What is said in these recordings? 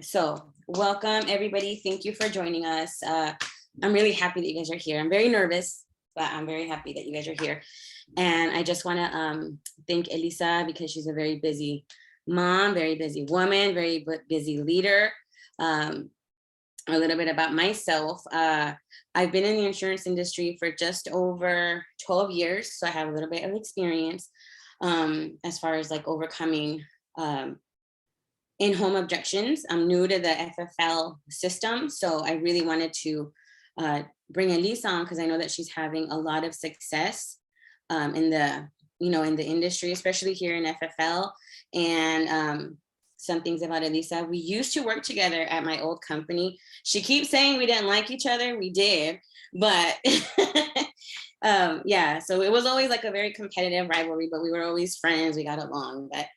So welcome everybody. Thank you for joining us. I'm really happy that you guys are here. I'm very nervous, but I'm very happy that you guys are here. And I just want to thank Elyssa because she's a very busy mom, very busy woman, very busy leader. A little bit about myself. I've been in the insurance industry for just over 12 years. So I have a little bit of experience as far as like overcoming in-home objections. I'm new to the FFL system. So I really wanted to bring Elyssa on because I know that she's having a lot of success in the, in the industry, especially here in FFL. And some things about Elyssa. We used to work together at my old company. She keeps saying we didn't like each other. We did, but yeah, so it was always like a very competitive rivalry, but we were always friends. We got along. But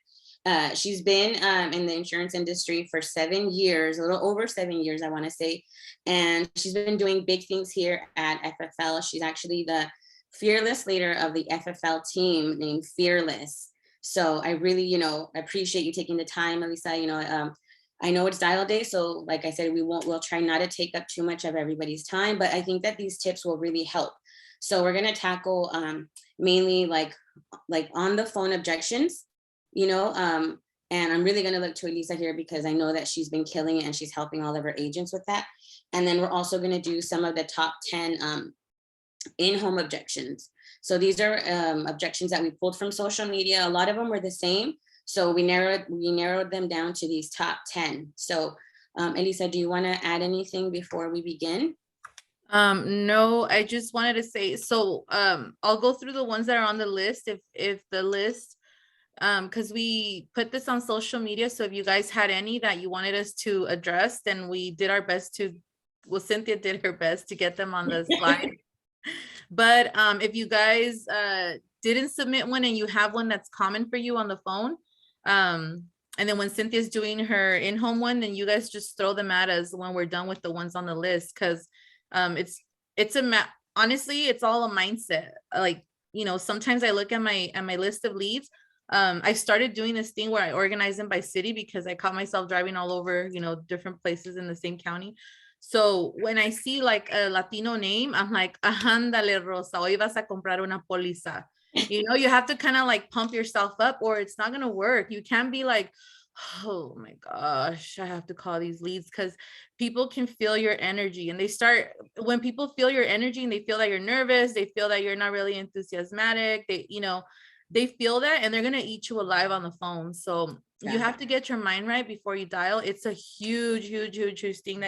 she's been in the insurance industry for 7 years, a little over 7 years, I want to say. And she's been doing big things here at FFL. She's actually the fearless leader of the FFL team named Fearless. So I really, appreciate you taking the time, Elyssa. I know it's dial day. So like I said, we'll try not to take up too much of everybody's time, but I think that these tips will really help. So we're going to tackle mainly like on the phone objections, and I'm really going to look to Elyssa here because I know that she's been killing it and she's helping all of her agents with that. And then we're also going to do some of the top 10 in-home objections. So these are objections that we pulled from social media. A lot of them were the same. So we narrowed them down to these top 10. So Elyssa, do you want to add anything before we begin? No, I just wanted to say, so I'll go through the ones that are on the list if the list, because we put this on social media. So if you guys had any that you wanted us to address, then we did our best to, well, Cynthia did her best to get them on the slide. But if you guys didn't submit one and you have one that's common for you on the phone, and then when Cynthia's doing her in-home one, then you guys just throw them at us when we're done with the ones on the list, because honestly, it's all a mindset. Like, sometimes I look at my list of leads. I started doing this thing where I organize them by city because I caught myself driving all over, different places in the same county. So when I see like a Latino name, I'm like, ándale, Rosa, hoy vas a comprar una póliza. You have to kind of like pump yourself up or it's not going to work. You can't be like, oh my gosh, I have to call these leads, because people can feel your energy. And when people feel your energy and they feel that you're nervous, they feel that you're not really enthusiastic, they feel that and they're going to eat you alive on the phone. So you have to get your mind right before you dial. It's a huge thing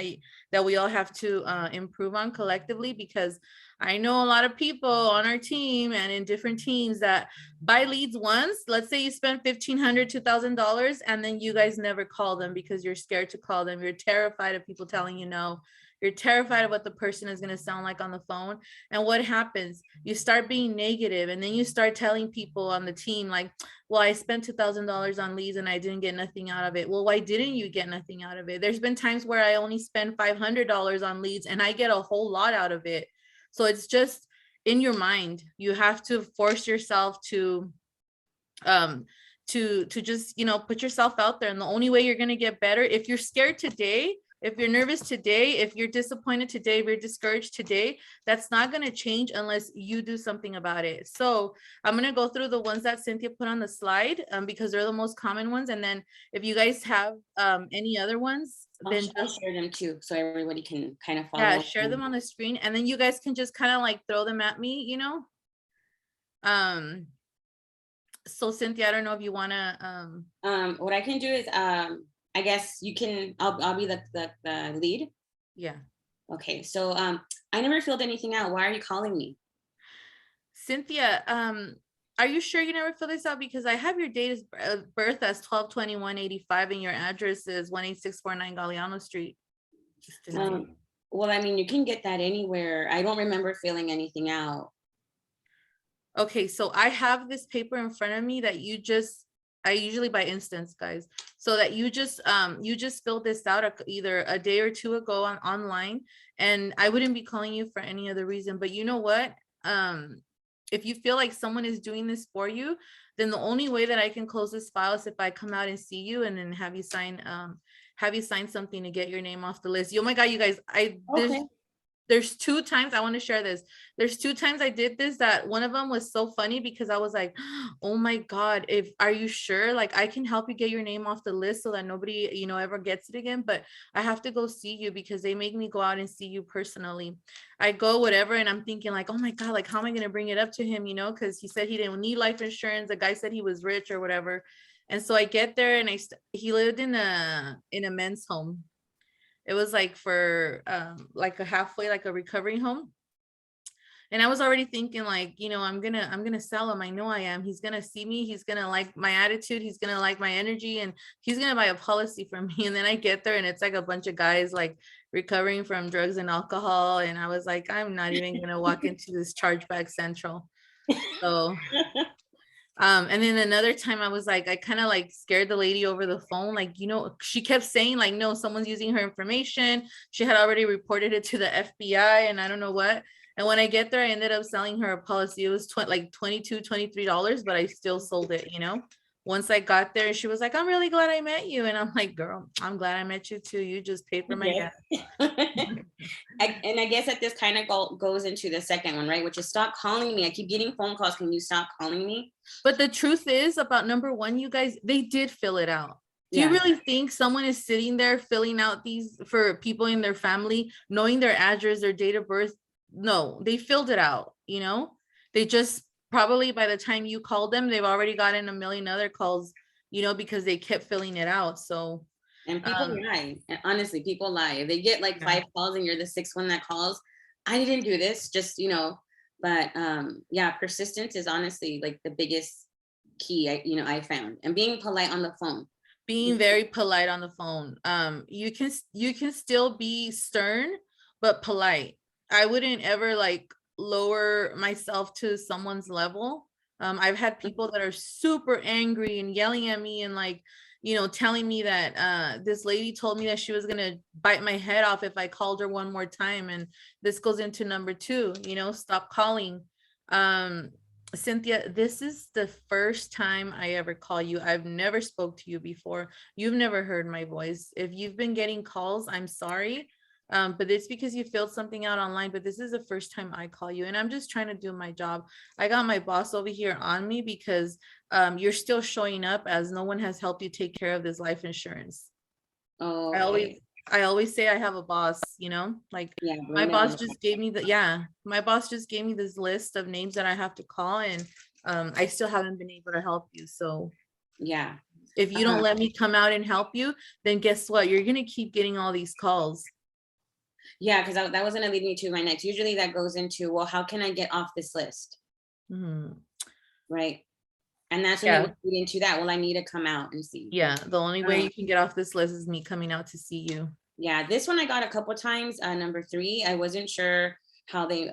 that we all have to improve on collectively, because I know a lot of people on our team and in different teams that buy leads once. Let's say you spend $1,500, $2,000, and then you guys never call them because you're scared to call them. You're terrified of people telling you no. You're terrified of what the person is going to sound like on the phone. And what happens? You start being negative, and then you start telling people on the team like, well, I spent $2,000 on leads and I didn't get nothing out of it. Well, why didn't you get nothing out of it? There's been times where I only spend $500 on leads and I get a whole lot out of it. So it's just in your mind. You have to force yourself to just, put yourself out there. And the only way you're going to get better, if you're scared today, if you're nervous today, if you're disappointed today, if you're discouraged today, that's not going to change unless you do something about it. So I'm going to go through the ones that Cynthia put on the slide because they're the most common ones. And then if you guys have any other ones, then I'll share them too, so everybody can kind of follow. Yeah, share them on the screen, and then you guys can just kind of like throw them at me, So Cynthia, I don't know if you want to. What I can do is I guess you can. I'll be the lead. Yeah. Okay. So I never filled anything out. Why are you calling me? Cynthia, are you sure you never filled this out? Because I have your date of birth as 12/21/85 and your address is 18649 Galeano Street. Well, I mean, you can get that anywhere. I don't remember filling anything out. Okay, so I have this paper in front of me that I usually by instance, guys, so that you just filled this out either a day or two ago online, and I wouldn't be calling you for any other reason. But you know what? If you feel like someone is doing this for you, then the only way that I can close this file is if I come out and see you and then have you sign have you sign something to get your name off the list. Oh my God, you guys, Okay. there's 2 times I want to share this. There's 2 times I did this, that one of them was so funny because I was like, oh my God, are you sure? Like, I can help you get your name off the list so that nobody, ever gets it again. But I have to go see you because they make me go out and see you personally. I go, whatever. And I'm thinking like, oh my God, like, how am I going to bring it up to him? Because he said he didn't need life insurance. The guy said he was rich or whatever. And so I get there and he lived in a men's home. It was like for like a halfway, like a recovery home. And I was already thinking like, I'm gonna sell him. I know I am. He's gonna see me. He's gonna like my attitude. He's gonna like my energy, and he's gonna buy a policy from me. And then I get there and it's like a bunch of guys like recovering from drugs and alcohol. And I was like, I'm not even gonna walk into this chargeback central. So and then another time I was like, I kind of like scared the lady over the phone. Like, she kept saying like, no, someone's using her information. She had already reported it to the FBI and I don't know what. And when I get there, I ended up selling her a policy. It was like $22, $23, but I still sold it, Once I got there, she was like, I'm really glad I met you. And I'm like, girl, I'm glad I met you too. You just paid for my gas. And I guess that this kind of goes into the second one, right? Which is stop calling me. I keep getting phone calls. Can you stop calling me? But the truth is about number one, you guys, they did fill it out. Do you really think someone is sitting there filling out these for people in their family, knowing their address, their date of birth? No, they filled it out, They just probably by the time you called them, they've already gotten a million other calls, because they kept filling it out. So and people lie. And honestly, people lie. If they get like 5 calls and you're the 6th one that calls, I didn't do this, just but persistence is honestly like the biggest key I found, and being polite on the phone. Being very polite on the phone. You can still be stern but polite. I wouldn't ever like lower myself to someone's level. I've had people that are super angry and yelling at me and like, telling me that this lady told me that she was gonna bite my head off if I called her one more time. And this goes into number 2, stop calling. Cynthia, this is the first time I ever call you. I've never spoke to you before. You've never heard my voice. If you've been getting calls, I'm sorry. But it's because you filled something out online, but this is the first time I call you and I'm just trying to do my job. I got my boss over here on me because you're still showing up as no one has helped you take care of this life insurance. Oh, I always say I have a boss, like my boss just gave me my boss just gave me this list of names that I have to call, and I still haven't been able to help you. So if you don't let me come out and help you, then guess what? You're going to keep getting all these calls. Yeah, because that was going to lead me to my next. Usually that goes into, well, how can I get off this list? Right. And that's when you lead into that. Well, I need to come out and see. Yeah, the only way you can get off this list is me coming out to see you. Yeah, this one I got a couple times. Number 3, I wasn't sure how they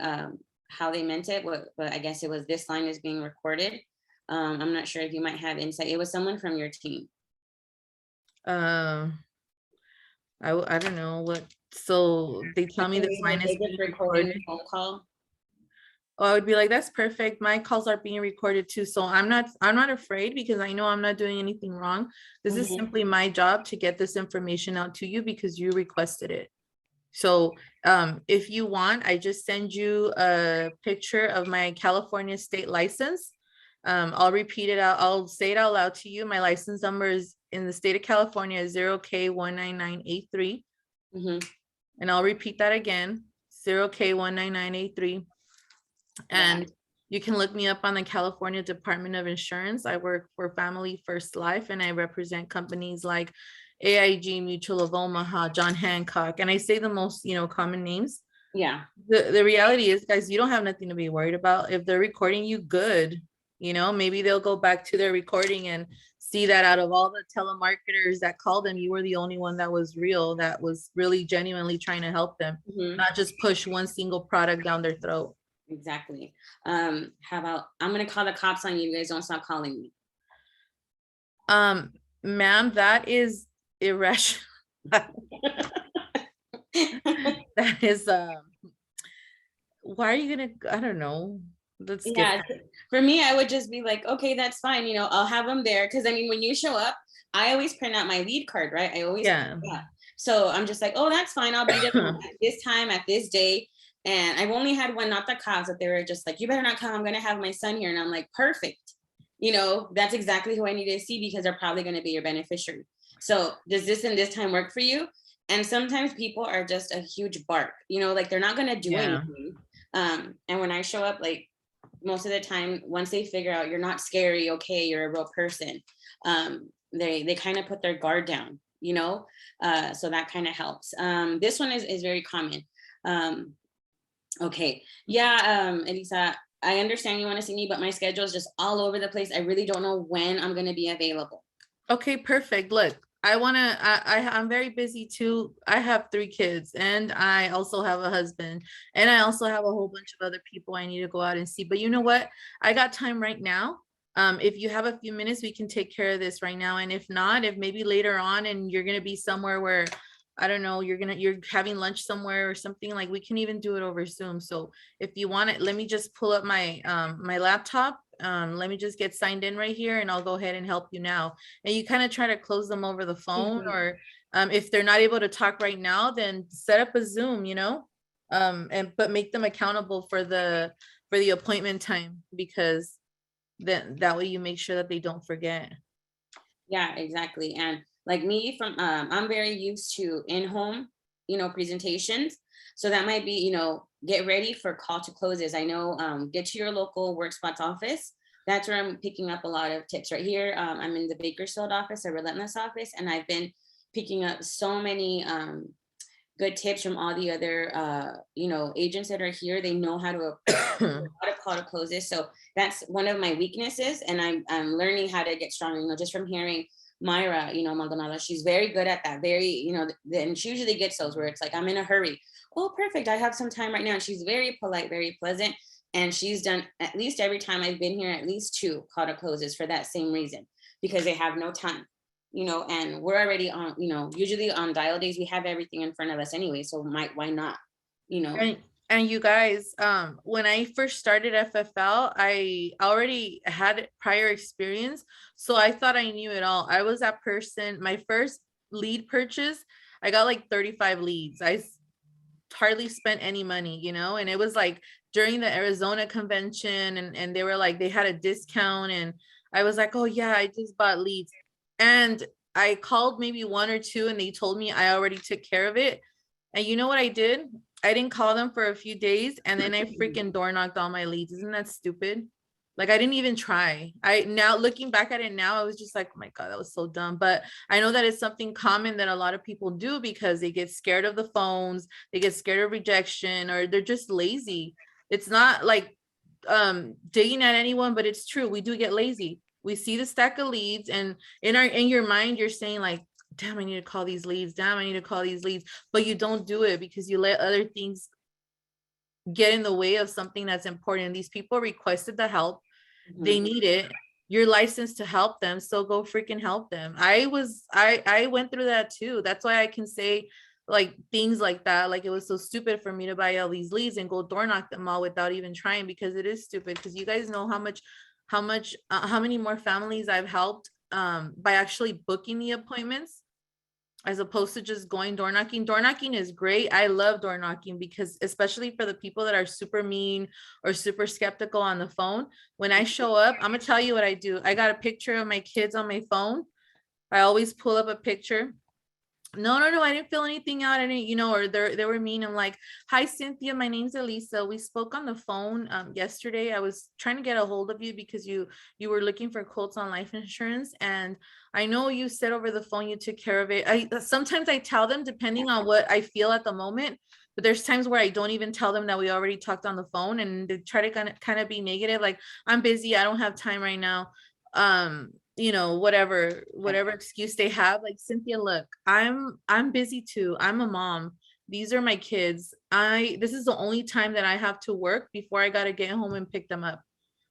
meant it, but I guess it was this line is being recorded. I'm not sure if you might have insight. It was someone from your team. I don't know what. So they tell me this line is being recorded. Phone call. Oh, I would be like, that's perfect. My calls are being recorded too. So I'm not afraid because I know I'm not doing anything wrong. This is simply my job to get this information out to you because you requested it. So if you want, I just send you a picture of my California state license. I'll repeat it out. I'll say it out loud to you. My license number is in the state of California is 0K19983. And I'll repeat that again, 0K19983. And you can look me up on the California Department of Insurance. I work for Family First Life and I represent companies like AIG, Mutual of Omaha, John Hancock. And I say the most, common names. Yeah. The reality is, guys, you don't have nothing to be worried about. If they're recording you, good. Maybe they'll go back to their recording and see that out of all the telemarketers that called them, you were the only one that was real, that was really genuinely trying to help them, not just push one single product down their throat. Exactly. How about, I'm going to call the cops on you. You guys don't stop calling me. Ma'am, that is irrational. That is, why are you going to, I don't know. For me, I would just be like, okay, that's fine. I'll have them there. Cause I mean, when you show up, I always print out my lead card, right? I always, Yeah. yeah. So I'm just like, oh, that's fine. I'll be there at this time, at this day. And I've only had one, not the cops, that they were just like, you better not come. I'm going to have my son here. And I'm like, perfect. You know, that's exactly who I need to see, because they're probably going to be your beneficiary. So does this and this time work for you? And sometimes people are just a huge bark, you know, like they're not going to do anything. And when I show up, like most of the time, once they figure out you're not scary, okay, you're a real person, they kind of put their guard down, you know. So that kind of helps. This one is very common. Okay, yeah, Elyssa, I understand you want to see me, but my schedule is just all over the place. I really don't know when I'm going to be available. Okay, perfect. Look, I'm very busy too. I have 3 kids, and I also have a husband, and I also have a whole bunch of other people I need to go out and see. But you know what? I got time right now. If you have a few minutes, we can take care of this right now. And if not, if maybe later on and you're going to be somewhere where, I don't know, you're having lunch somewhere or something, like we can even do it over Zoom. So if you want it, let me just pull up my my laptop. Let me just get signed in right here, and I'll go ahead and help you now. And you kind of try to close them over the phone, or if they're not able to talk right now, then set up a Zoom, you know, and but make them accountable for the appointment time, because then that way you make sure that they don't forget. Yeah, exactly. And like me, from I'm very used to in-home, you know, presentations. So that might be, you know, get ready for call to closes. I know, get to your local work spots office. That's where I'm picking up a lot of tips right here. I'm in the Bakersfield office, a Relentless office, and I've been picking up so many good tips from all the other you know, agents that are here. They know how to how to call to closes. So that's one of my weaknesses, and I'm learning how to get stronger, you know, just from hearing Myra, you know, Maldonado. She's very good at that. Very, you know, and she usually gets those where it's like, I'm in a hurry. Oh, perfect. I have some time right now. And she's very polite, very pleasant. And she's done, at least every time I've been here, at least 2 call to closes for that same reason, because they have no time, you know, and we're already on, you know, usually on dial days, we have everything in front of us anyway. So why not, you know? And you guys, when I first started FFL, I already had prior experience. So I thought I knew it all. I was that person, my first lead purchase, I got like 35 leads. Hardly spent any money, you know, and it was like during the Arizona convention, and they were like, they had a discount, and I was like, oh yeah, I just bought leads. And I called maybe 1 or 2, and they told me I already took care of it. And you know what I did? I didn't call them for a few days, and then I freaking door knocked all my leads. Isn't that stupid? Like, I didn't even try. I now looking back at it now, I was just like, oh my God, that was so dumb. But I know that it's something common that a lot of people do, because they get scared of the phones, they get scared of rejection, or they're just lazy. It's not like digging at anyone, but it's true. We do get lazy. We see the stack of leads, and in your mind, you're saying like, damn, I need to call these leads. Damn, I need to call these leads. But you don't do it because you let other things get in the way of something that's important. These people requested the help. They need it. You're licensed to help them, so go freaking help them. I went through that too. That's why I can say like things like that. Like, it was so stupid for me to buy all these leads and go door knock them all without even trying, because it is stupid. Because you guys know how many more families I've helped by actually booking the appointments, as opposed to just going door knocking. Door knocking is great. I love door knocking, because especially for the people that are super mean or super skeptical on the phone, when I show up, I'm gonna tell you what I do. I got a picture of my kids on my phone. I always pull up a picture. No, I didn't fill anything out. I didn't, you know, or they were mean. I'm like, hi, Cynthia, my name's Elyssa. We spoke on the phone yesterday. I was trying to get a hold of you because you were looking for quotes on life insurance. And I know you said over the phone you took care of it. Sometimes I tell them depending on what I feel at the moment, but there's times where I don't even tell them that we already talked on the phone, and they try to kind of be negative, like, I'm busy, I don't have time right now. You know, whatever excuse they have. Like, Cynthia, look, I'm busy too. I'm a mom. These are my kids. This is the only time that I have to work before I got to get home and pick them up.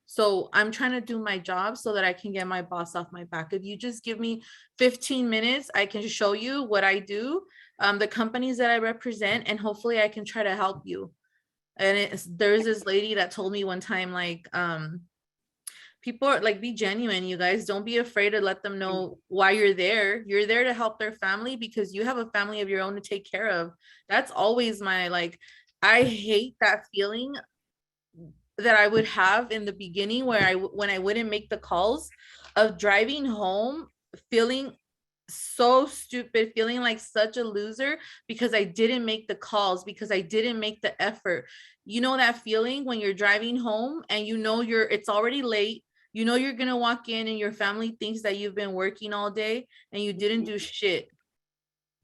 So I'm trying to do my job so that I can get my boss off my back. If you just give me 15 minutes, I can show you what I do, the companies that I represent, and hopefully I can try to help you. And there's this lady that told me one time, like, people are like, be genuine, you guys. Don't be afraid to let them know why you're there. You're there to help their family because you have a family of your own to take care of. That's always my, like, I hate that feeling that I would have in the beginning where when I wouldn't make the calls, of driving home feeling so stupid, feeling like such a loser because I didn't make the calls, because I didn't make the effort. You know that feeling when you're driving home and you know it's already late, you know you're gonna walk in and your family thinks that you've been working all day and you didn't do shit.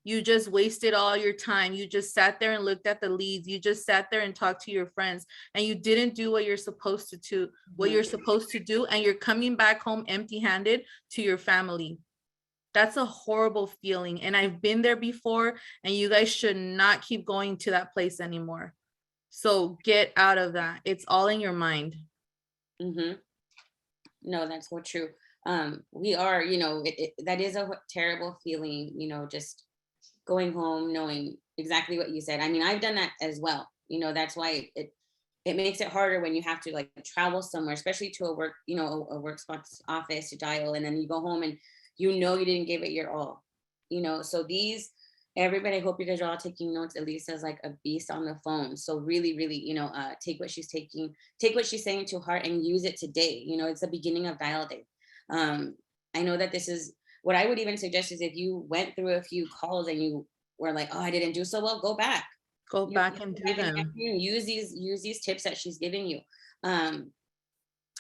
You just wasted all your time. You just sat there and looked at the leads. You just sat there and talked to your friends, and you didn't do what you're supposed to do, and you're coming back home empty-handed to your family. That's a horrible feeling, and I've been there before, and you guys should not keep going to that place anymore. So get out of that. It's all in your mind. Mm-hmm. No, that's so true. We are, that is a terrible feeling, just going home knowing exactly what you said. I mean, I've done that as well. That's why it makes it harder when you have to like travel somewhere, especially to a work, a work spot's office to dial, and then you go home and you didn't give it your all. So everybody, I hope you guys are all taking notes. Elyssa's like a beast on the phone. So really, really, take what she's saying to heart and use it today. It's the beginning of dial day. I know that this is what I would even suggest is if you went through a few calls and you were like, oh, I didn't do so well, go back. Go back and do them. Use these tips that she's giving you.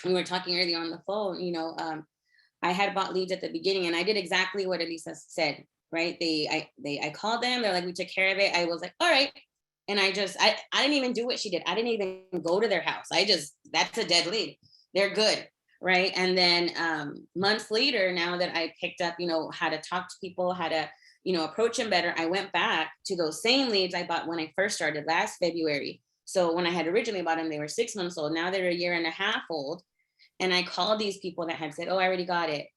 We were talking earlier on the phone, I had bought leads at the beginning and I did exactly what Elyssa said, right? I called them, they're like, we took care of it. I was like, all right. And I didn't even do what she did. I didn't even go to their house. That's a dead lead. They're good. Right. And then months later, now that I picked up, how to talk to people, how to, approach them better, I went back to those same leads I bought when I first started last February. So when I had originally bought them, they were 6 months old. Now they're a year and a half old. And I called these people that had said, oh, I already got it.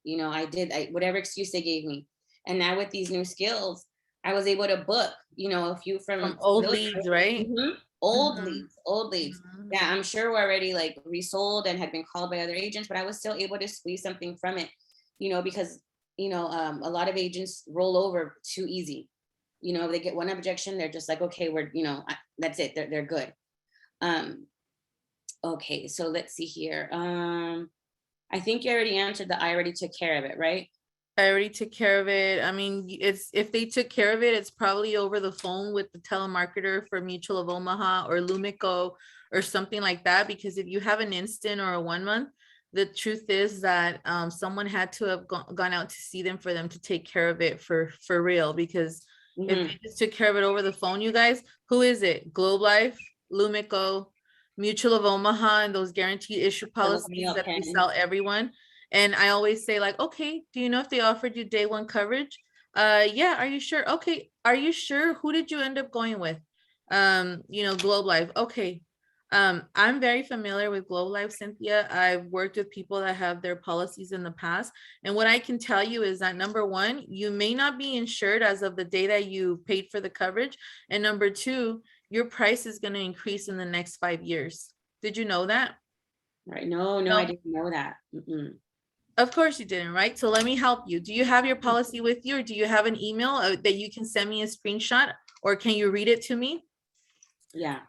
Whatever excuse they gave me. And now with these new skills, I was able to book, a few from old leads, right? Mm-hmm. Old leads. Mm-hmm. Yeah, I'm sure were already like resold and had been called by other agents, but I was still able to squeeze something from it, because, a lot of agents roll over too easy. They get one objection, they're just like, okay, that's it. They're good. Okay, so let's see here. I think you already answered I already took care of it, right? I already took care of it. I mean, if they took care of it, it's probably over the phone with the telemarketer for Mutual of Omaha or Lumico or something like that. Because if you have an instant or a 1 month, the truth is that someone had to have gone out to see them for them to take care of it for real. Because if they just took care of it over the phone, you guys, who is it? Globe Life, Lumico, Mutual of Omaha, and those guaranteed issue policies that they sell everyone. And I always say like, okay, do you know if they offered you day one coverage? Yeah, are you sure? Okay, are you sure? Who did you end up going with? Globe Life. Okay. I'm very familiar with Globe Life, Cynthia. I've worked with people that have their policies in the past. And what I can tell you is that number one, you may not be insured as of the day that you paid for the coverage. And number two, your price is going to increase in the next 5 years. Did you know that? Right. No, I didn't know that. Mm-mm. Of course you didn't, right? So let me help you. Do you have your policy with you, or do you have an email that you can send me a screenshot, or can you read it to me? Yeah.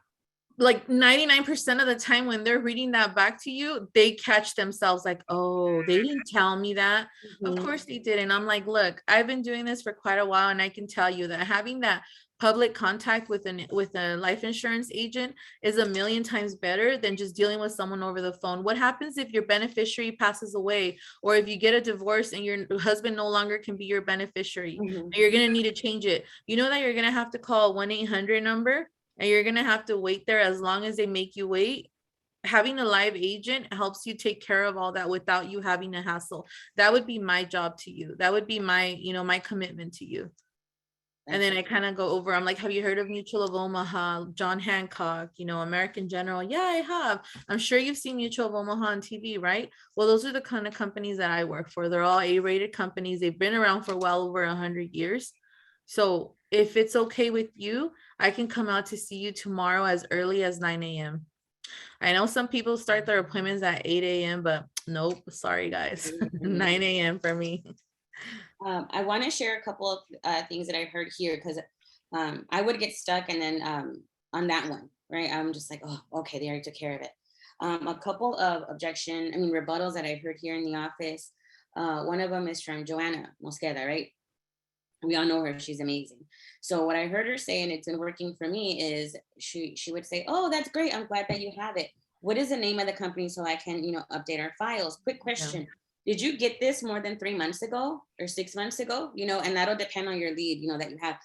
Like 99% of the time when they're reading that back to you, they catch themselves like, oh, they didn't tell me that. Of course they didn't. I'm like, look, I've been doing this for quite a while, and I can tell you that having that public contact with a life insurance agent is a million times better than just dealing with someone over the phone. What happens if your beneficiary passes away, or if you get a divorce and your husband no longer can be your beneficiary? You're going to need to change it. You know that you're going to have to call a 1-800 number, and you're going to have to wait there as long as they make you wait. Having a live agent helps you take care of all that without you having a hassle. That would be my job to you. That would be my, my commitment to you. And then I kind of go over, I'm like, have you heard of Mutual of Omaha, John Hancock, American General? Yeah, I have. I'm sure you've seen Mutual of Omaha on TV, right? Well, those are the kind of companies that I work for. They're all A-rated companies. They've been around for well over 100 years. So if it's okay with you, I can come out to see you tomorrow as early as 9 a.m. I know some people start their appointments at 8 a.m., but nope, sorry guys. 9 a.m. for me. I want to share a couple of things that I heard here because I would get stuck and then on that one, right? I'm just like, oh, okay, they already took care of it. A couple of rebuttals that I heard here in the office. One of them is from Joanna Mosqueda, right? We all know her, she's amazing. So what I heard her say, and it's been working for me, is she would say, oh, that's great, I'm glad that you have it. What is the name of the company so I can update our files? Quick Yeah. question, did you get this more than 3 months ago or 6 months ago? And that'll depend on your lead that you have.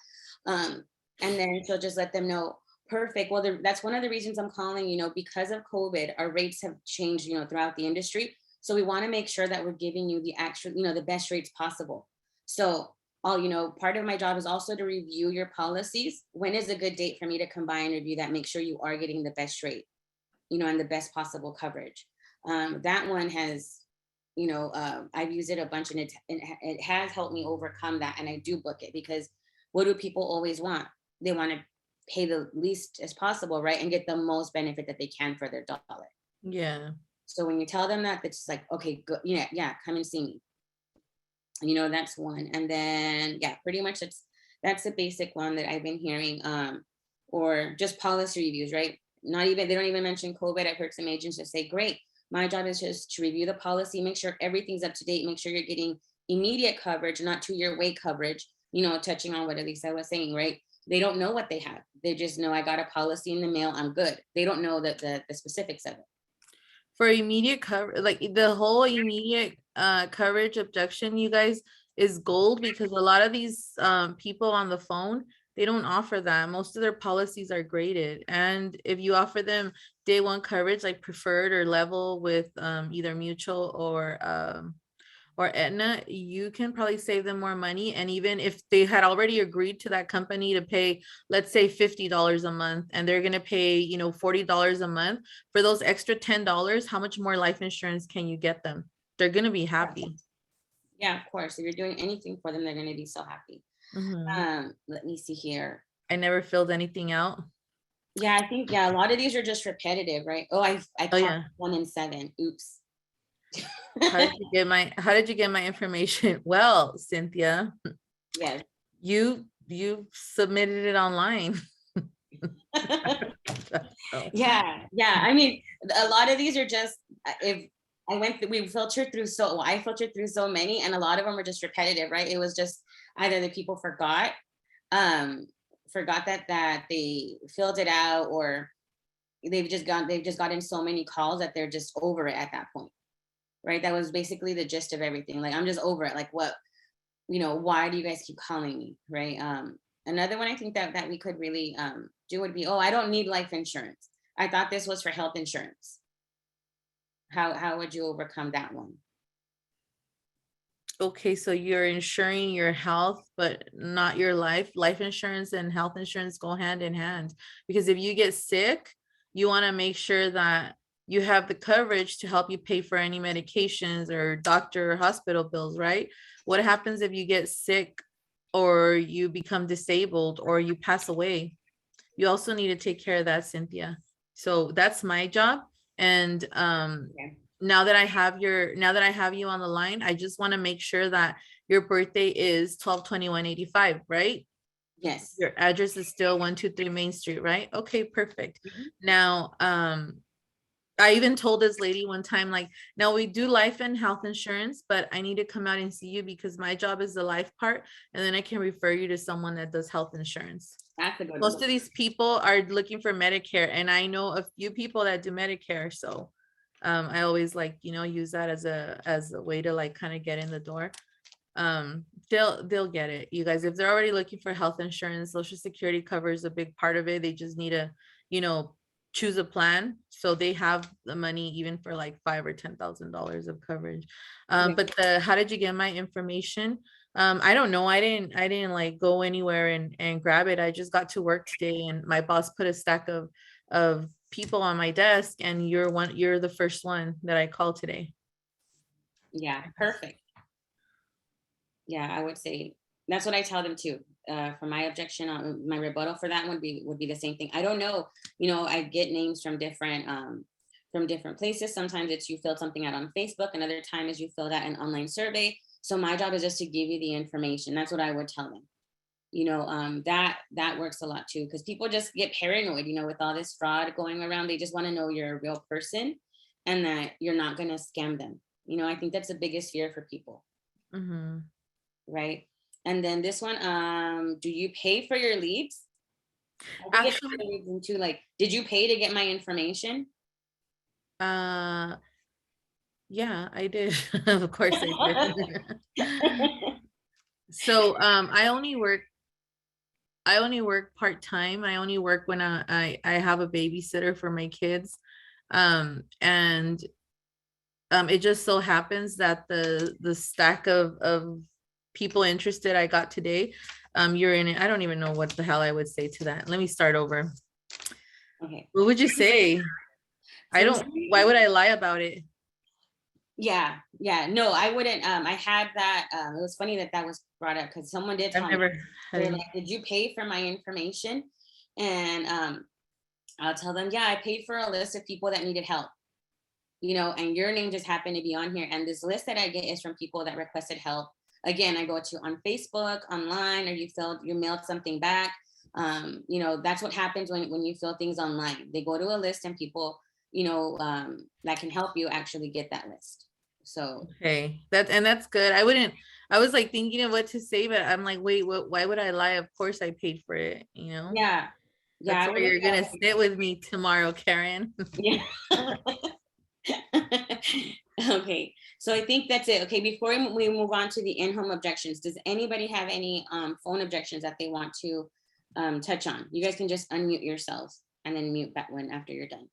And then she'll just let them know. Perfect. Well, that's one of the reasons I'm calling, because of COVID, our rates have changed throughout the industry. So we want to make sure that we're giving you the actual the best rates possible. So part of my job is also to review your policies. When is a good date for me to come by and review that? Make sure you are getting the best rate, and the best possible coverage. That one has, I've used it a bunch, and it has helped me overcome that. And I do book it because what do people always want? They want to pay the least as possible, right? And get the most benefit that they can for their dollar. Yeah. So when you tell them that, it's like, okay, good. Yeah, come and see me. That's one. And then yeah, pretty much that's the basic one that I've been hearing. Or just policy reviews, right? They don't even mention COVID. I've heard some agents just say, great, my job is just to review the policy, make sure everything's up to date, make sure you're getting immediate coverage, not 2-year wait coverage, touching on what Elyssa was saying, right? They don't know what they have. They just know I got a policy in the mail, I'm good. They don't know the specifics of it. For immediate cover, like the whole immediate coverage objection, you guys, is gold, because a lot of these people on the phone, they don't offer that. Most of their policies are graded, and if you offer them day one coverage like preferred or level with either mutual or Aetna, you can probably save them more money. And even if they had already agreed to that company to pay, let's say $50 a month, and they're going to pay, $40 a month for those extra $10, how much more life insurance can you get them? They're going to be happy. Yeah, of course. If you're doing anything for them, they're going to be so happy. Let me see here. I never filled anything out. Yeah, I think, a lot of these are just repetitive, right? Oh, I caught 1 in 7. Oops. How did you get my information? Well, Cynthia, Yes. you submitted it online. Yeah. I mean, a lot of these are just, if I filtered through so many, and a lot of them are just repetitive, right? It was just either the people forgot that they filled it out, or they've just gotten so many calls that they're just over it at that point. Right. That was basically the gist of everything. Like, I'm just over it. Like, what, why do you guys keep calling me? Right. Another one I think that we could really do would be, oh, I don't need life insurance. I thought this was for health insurance. How would you overcome that one? Okay, so you're insuring your health, but not your life. Life insurance and health insurance go hand in hand, because if you get sick, you want to make sure that you have the coverage to help you pay for any medications or doctor or hospital bills, right? What happens if you get sick, or you become disabled, or you pass away? You also need to take care of that, Cynthia. So that's my job. And Okay. now that I have you on the line, I just want to make sure that your birthday is 12/21/85, right? Yes. Your address is still 123 Main Street, right? Okay, perfect. Mhm. Now, I even told this lady one time, like, now we do life and health insurance, but I need to come out and see you because my job is the life part, and then I can refer you to someone that does health insurance. That's a good Most one. of these people are looking for Medicare, and I know a few people that do Medicare, so I always use that as a way to kind of get in the door. They'll get it, you guys. If they're already looking for health insurance, Social Security covers a big part of it. They just need to choose a plan, so they have the money even for like $5,000 or $10,000 of coverage. But how did you get my information? I don't know. I didn't like go anywhere and grab it. I just got to work today, and my boss put a stack of people on my desk, and you're the first one that I called today. Yeah, perfect. Yeah, I would say That's what I tell them too. For my objection, my rebuttal for that would be the same thing. I don't know. I get names from different places. Sometimes it's you filled something out on Facebook. Another time is you filled out an online survey. So my job is just to give you the information. That's what I would tell them. That works a lot too, because people just get paranoid. With all this fraud going around, they just want to know you're a real person and that you're not going to scam them. I think that's the biggest fear for people. Mm-hmm. Right. And then this one, do you pay for your leads? I think Actually, it's into like, did you pay to get my information? yeah, I did. Of course I did. So I only work part-time. I only work when I have a babysitter for my kids. And it just so happens that the stack of people interested I got today, you're in it. I don't even know what the hell I would say to that. Let me start over. Okay. What would you say? Why would I lie about it? Yeah. No, I wouldn't. I had that. It was funny that was brought up because someone did tell I've me. never They're had. like, did you pay for my information? And I'll tell them, yeah, I paid for a list of people that needed help. And your name just happened to be on here. And this list that I get is from people that requested help. Again, I go to on Facebook, online, or you mailed something back. That's what happens when you fill things online. They go to a list and people, that can help you actually get that list. So Okay, that's good. I was like thinking of what to say, but I'm like, wait, why would I lie? Of course I paid for it, yeah, That's I where wouldn't. you're gonna sit with me tomorrow, Karen. Yeah. Okay, so I think that's it. Okay, before we move on to the in-home objections, does anybody have any phone objections that they want to touch on? You guys can just unmute yourselves and then mute that one after you're done.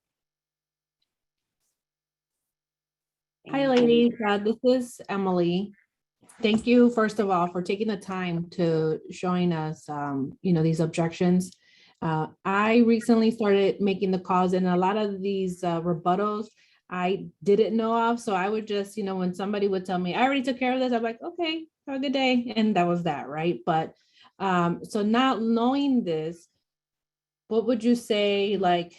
Hi, ladies. This is Emily. Thank you, first of all, for taking the time to showing us, these objections. I recently started making the calls, and a lot of these rebuttals I didn't know of. So I would just, when somebody would tell me, I already took care of this, I'm like, okay, have a good day. And that was that, right? But so now knowing this, what would you say, like,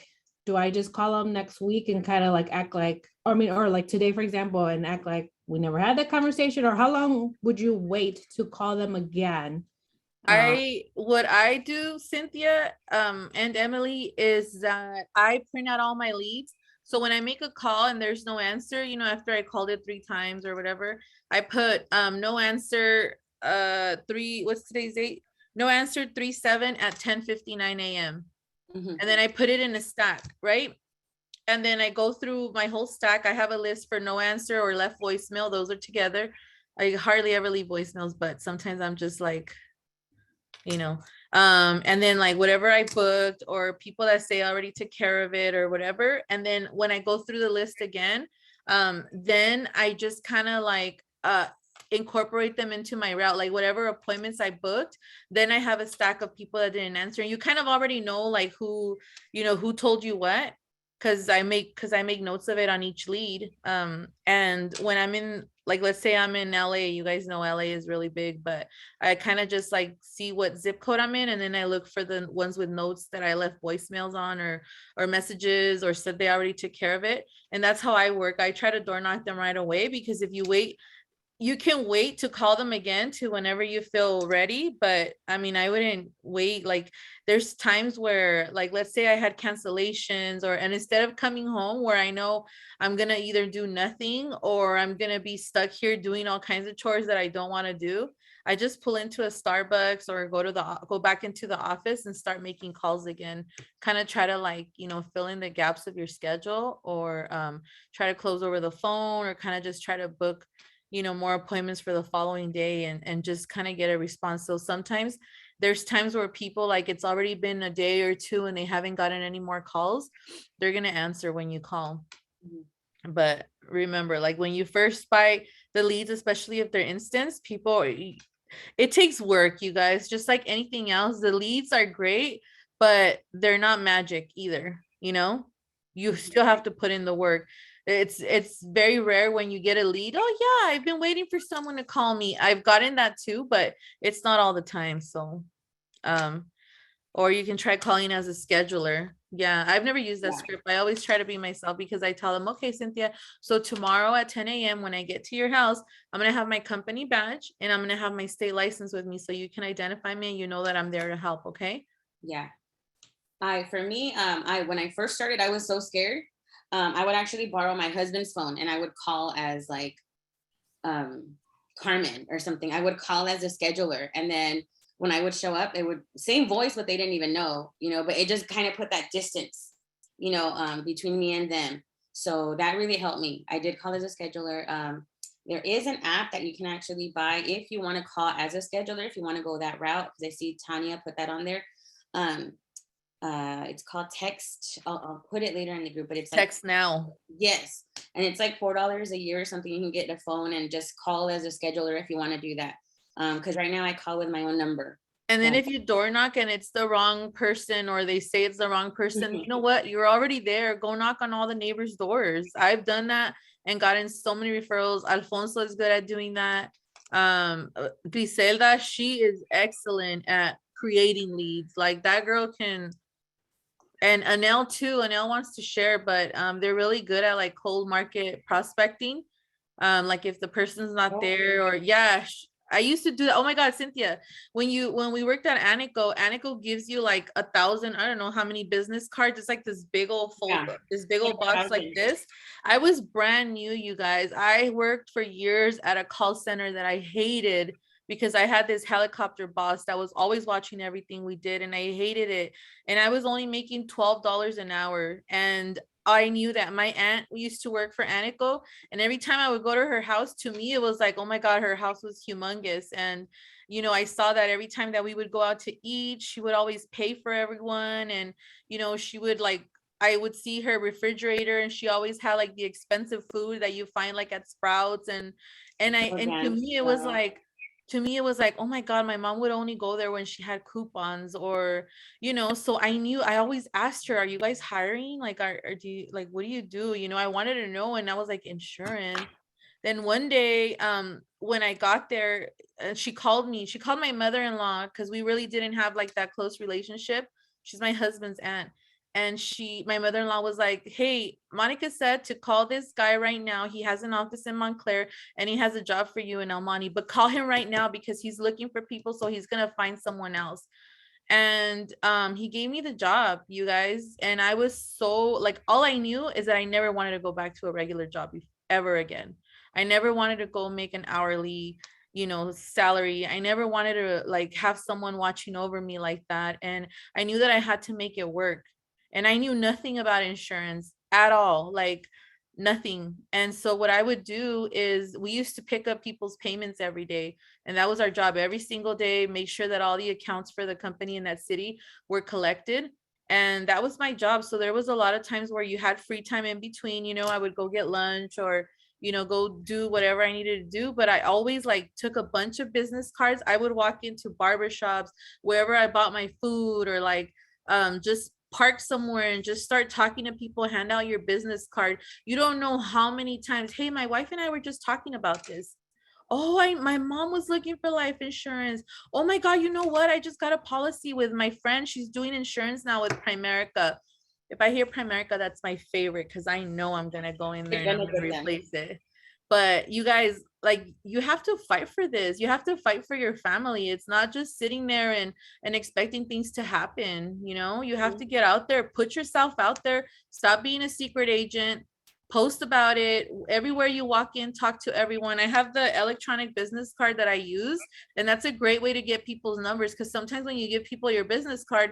do I just call them next week and kind of like act like, or like today, for example, and act like we never had that conversation? Or how long would you wait to call them again? What I do, Cynthia, and Emily, is that I print out all my leads. So when I make a call and there's no answer, after I called it 3 times or whatever, I put no answer, what's today's date? No answer 3/7 at 10:59 a.m. Mhm. And then I put it in a stack, right? And then I go through my whole stack. I have a list for no answer or left voicemail. Those are together. I hardly ever leave voicemails, but sometimes I'm just like, and then like whatever I booked or people that say I already took care of it or whatever. And then when I go through the list again, then I just kind of like incorporate them into my route, like whatever appointments I booked. Then I have a stack of people that didn't answer, and you kind of already know like who told you what, because I make notes of it on each lead. And when I'm in, like, let's say I'm in LA, you guys know LA is really big, but I kind of just like see what zip code I'm in, and then I look for the ones with notes that I left voicemails on or messages or said they already took care of it. And that's how I work. I try to door knock them right away, because if you wait, you can wait to call them again to whenever you feel ready. But I mean, I wouldn't wait. Like there's times where, like, let's say I had cancellations, and instead of coming home where I know I'm going to either do nothing or I'm going to be stuck here doing all kinds of chores that I don't want to do, I just pull into a Starbucks or go back into the office and start making calls again. Kind of try to like, fill in the gaps of your schedule, or try to close over the phone, or kind of just try to book more appointments for the following day, and just kind of get a response. So sometimes there's times where people, like, it's already been a day or two and they haven't gotten any more calls. They're going to answer when you call. Mm-hmm. But remember, like when you first buy the leads, especially if they're instance, it takes work, you guys, just like anything else. The leads are great, but they're not magic either. You still have to put in the work. It's very rare when you get a lead. Oh yeah, I've been waiting for someone to call me. I've gotten that too, but it's not all the time. So, or you can try calling as a scheduler. Yeah, I've never used that Yeah. script. I always try to be myself because I tell them, okay, Cynthia, so tomorrow at 10 a.m. when I get to your house, I'm going to have my company badge and I'm going to have my state license with me so you can identify me and you know that I'm there to help. Okay. Yeah. For me, when I first started, I was so scared. I would actually borrow my husband's phone and I would call as like Carmen or something. I would call as a scheduler. And then when I would show up, it would same voice, but they didn't even know, but it just kind of put that distance, between me and them. So that really helped me. I did call as a scheduler. There is an app that you can actually buy if you want to call as a scheduler, if you want to go that route, because I see Tanya put that on there. It's called Text. I'll put it later in the group, but it's Text Now. Yes. And it's like $4 a year or something. You can get a phone and just call as a scheduler if you want to do that. Because right now I call with my own number. And then if you door knock and it's the wrong person or they say it's the wrong person, you know what? You're already there. Go knock on all the neighbors' doors. I've done that and gotten so many referrals. Alfonso is good at doing that. Griselda, she is excellent at creating leads. Like that girl can, and Anel too. Anel wants to share, but they're really good at like cold market prospecting. Like if the person's not there, or yeah, I used to do that. Oh my God, Cynthia, when we worked at Anico gives you like 1,000, I don't know how many business cards. It's like this big old this big old box like this. I was brand new, you guys. I worked for years at a call center that I hated because I had this helicopter boss that was always watching everything we did and I hated it. And I was only making $12 an hour. And I knew that my aunt used to work for Anico, and every time I would go to her house, to me, it was like, oh my God, her house was humongous. And, I saw that every time that we would go out to eat, she would always pay for everyone. And, she would like, I would see her refrigerator and she always had like the expensive food that you find like at Sprouts. And to me, it was like, oh my God, my mom would only go there when she had coupons or, so I knew, I always asked her, are you guys hiring? Like, do you, like, what do you do? I wanted to know. And I was like, insurance. Then one day, when I got there, she called my mother-in-law because we really didn't have like that close relationship. She's my husband's aunt. And my mother-in-law was like, hey, Monica said to call this guy right now. He has an office in Montclair and he has a job for you in El Monte, but call him right now because he's looking for people. So he's going to find someone else. And he gave me the job, you guys. And I was so like, all I knew is that I never wanted to go back to a regular job ever again. I never wanted to go make an hourly salary. I never wanted to like have someone watching over me like that. And I knew that I had to make it work. And I knew nothing about insurance at all, like nothing. And so what I would do is we used to pick up people's payments every day. And that was our job every single day, make sure that all the accounts for the company in that city were collected. And that was my job. So there was a lot of times where you had free time in between, I would go get lunch or, go do whatever I needed to do. But I always like took a bunch of business cards. I would walk into barbershops, wherever I bought my food or like just park somewhere and just start talking to people, hand out your business card. You don't know how many times, hey, my wife and I were just talking about this. Oh, my mom was looking for life insurance. Oh my God, you know what? I just got a policy with my friend. She's doing insurance now with Primerica. If I hear Primerica, that's my favorite because I know I'm going to go in there and I'm going to replace it. But you guys, like, you have to fight for this. You have to fight for your family. It's not just sitting there and expecting things to happen. You have to get out there, put yourself out there, stop being a secret agent, post about it everywhere you walk in, talk to everyone. I have the electronic business card that I use, and that's a great way to get people's numbers because sometimes when you give people your business card,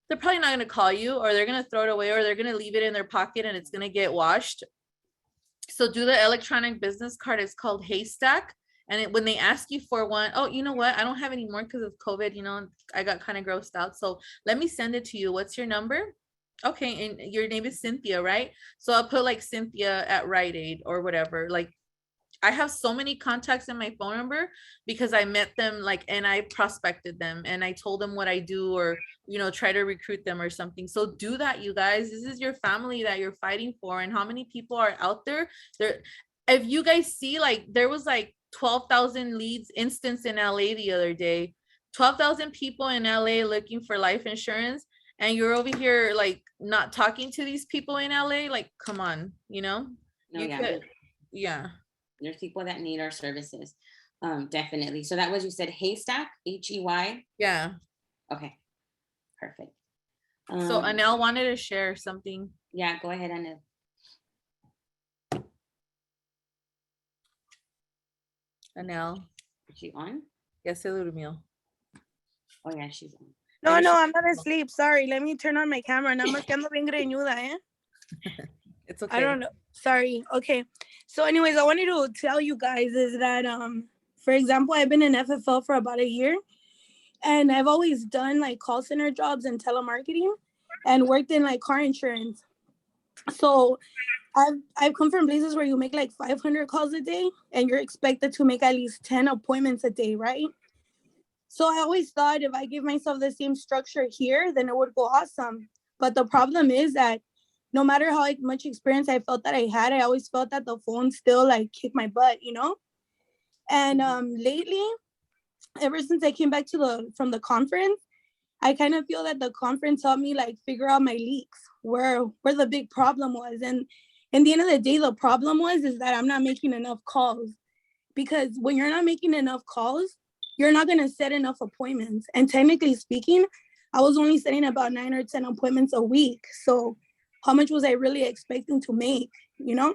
they're probably not going to call you, or they're going to throw it away, or they're going to leave it in their pocket and it's going to get washed. So do the electronic business card. It's called Haystack. And when they ask you for one, oh, you know what? I don't have any more because of COVID, I got kind of grossed out. So let me send it to you. What's your number? Okay. And your name is Cynthia, right? So I'll put like Cynthia at Rite Aid or whatever. Like I have so many contacts in my phone number because I met them and I prospected them and I told them what I do or you know, try to recruit them or something. So do that, you guys. This is your family that you're fighting for. And how many people are out there? If you guys see, like, there was like 12,000 leads instance in LA the other day, 12,000 people in LA looking for life insurance. And you're over here like not talking to these people in LA. Like, come on, you know? No, You yeah, could, yeah. there's people that need our services. Definitely. So that was, you said Haystack, Hey. Yeah. Okay, perfect. So Anel wanted to share something. Yeah, go ahead, Anel. Anel. Is she on? Ya se durmió. Oh yeah, she's on. No, Maybe no, she- I'm not asleep. Sorry. Let me turn on my camera. Nada más que ando bien greñuda, eh? It's okay. I don't know. Sorry. Okay. So anyways, I wanted to tell you guys is that, for example, I've been in FFL for about a year, and I've always done like call center jobs and telemarketing and worked in like car insurance. So I've come from places where you make like 500 calls a day and you're expected to make at least 10 appointments a day, right? So I always thought if I give myself the same structure here, then it would go awesome. But the problem is that no matter how much experience I felt that I had, I always felt that the phone still like kicked my butt, you know? And lately, ever since I came back from the conference, I kind of feel that the conference helped me like figure out my leaks, where the big problem was. And in the end of the day, the problem is that I'm not making enough calls. Because when you're not making enough calls, you're not going to set enough appointments. And technically speaking, I was only setting about 9 or 10 appointments a week. So how much was I really expecting to make, you know?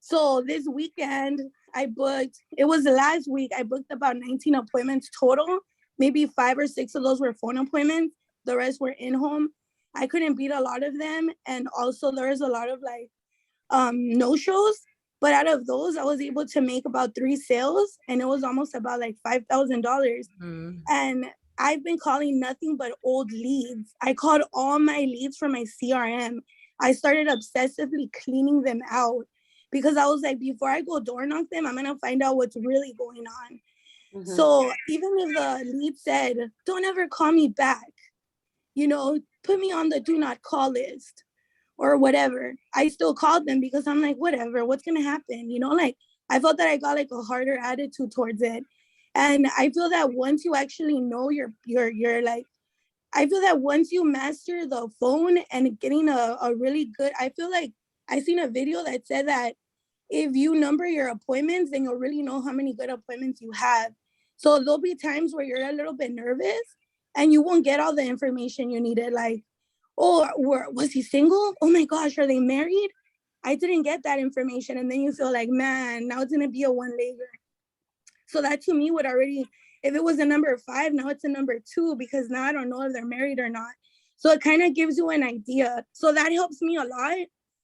So this weekend it was the last week, I booked about 19 appointments total. Maybe 5 or 6 of those were phone appointments. The rest were in-home. I couldn't beat a lot of them. And also there was a lot of like no-shows. But out of those, I was able to make about 3 sales, and it was almost about like $5,000. And I've been calling nothing but old leads. I called all my leads from my CRM. I started obsessively cleaning them out because I was like, before I go door knock them, I'm gonna find out what's really going on. Mm-hmm. So even if the lead said, don't ever call me back, you know, put me on the do not call list, or whatever, I still called them because I'm like, whatever, what's gonna happen? You know, like I felt that I got like a harder attitude towards it. And I feel that once you actually know you're like, I feel that once you master the phone and getting a really good, I feel like I seen a video that said that if you number your appointments, then you'll really know how many good appointments you have. So there'll be times where you're a little bit nervous and you won't get all the information you needed. Like, oh, was he single? Oh my gosh, are they married? I didn't get that information. And then you feel like, man, now it's gonna be a one-legger. So that to me would already, if it was a number 5, now it's a number 2, because now I don't know if they're married or not. So it kind of gives you an idea. So that helps me a lot.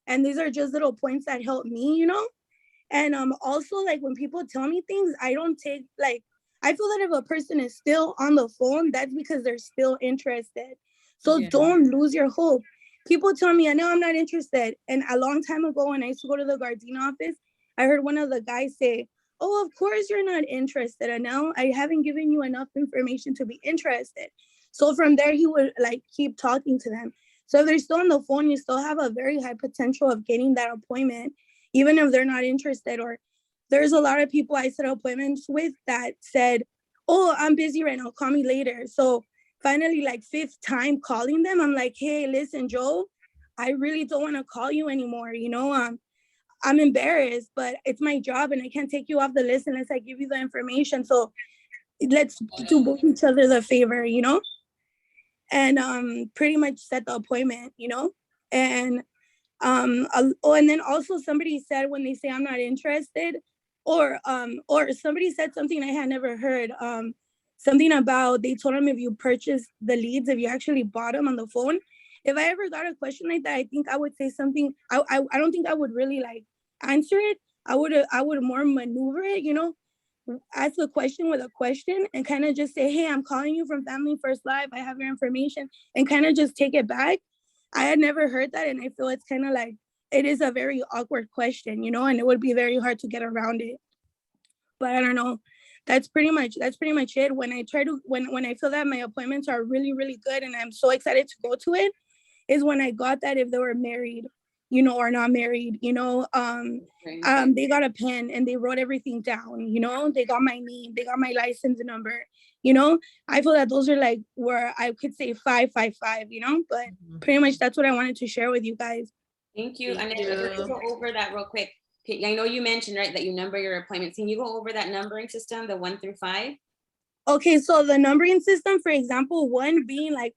And these are just little points that help me, you know? And also, like, when people tell me things, I don't take, like, I feel that if a person is still on the phone, that's because they're still interested. So don't lose your hope. People tell me, I know I'm not interested. And a long time ago, when I used to go to the Gardena office, I heard one of the guys say, oh, of course you're not interested. And now I haven't given you enough information to be interested. So from there, he would like keep talking to them. So if they're still on the phone, you still have a very high potential of getting that appointment, even if they're not interested. Or there's a lot of people I set appointments with that said, oh, I'm busy right now, call me later. So finally, like 5th time calling them, I'm like, hey, listen, Joe, I really don't want to call you anymore. You know, I'm embarrassed, but it's my job and I can't take you off the list unless I give you the information. So let's do both each other the favor, you know? And pretty much set the appointment, you know? And and then also somebody said when they say I'm not interested, or somebody said something I had never heard, something about they told them if you purchase the leads, if you actually bought them on the phone. If I ever got a question like that, I think I would say something. I don't think I would really like answer it. I would more maneuver it, you know, ask a question with a question and kind of just say, hey, I'm calling you from Family First Live. I have your information, and kind of just take it back. I had never heard that, and I feel it's kind of like, it is a very awkward question, you know, and it would be very hard to get around it. But I don't know. that's pretty much it. When I try to when I feel that my appointments are really, really good and I'm so excited to go to it, is when I got that if they were married, you know, or not married, you know, they got a pen and they wrote everything down, you know, they got my name, they got my license number, you know. I feel that those are like where I could say 555, you know, but pretty much that's what I wanted to share with you guys. Thank you. Thank And let's you. go over that real quick. I know you mentioned, right, that you number your appointments. Can you go over that numbering system, the 1 through 5? Okay, so the numbering system, for example, 1 being like,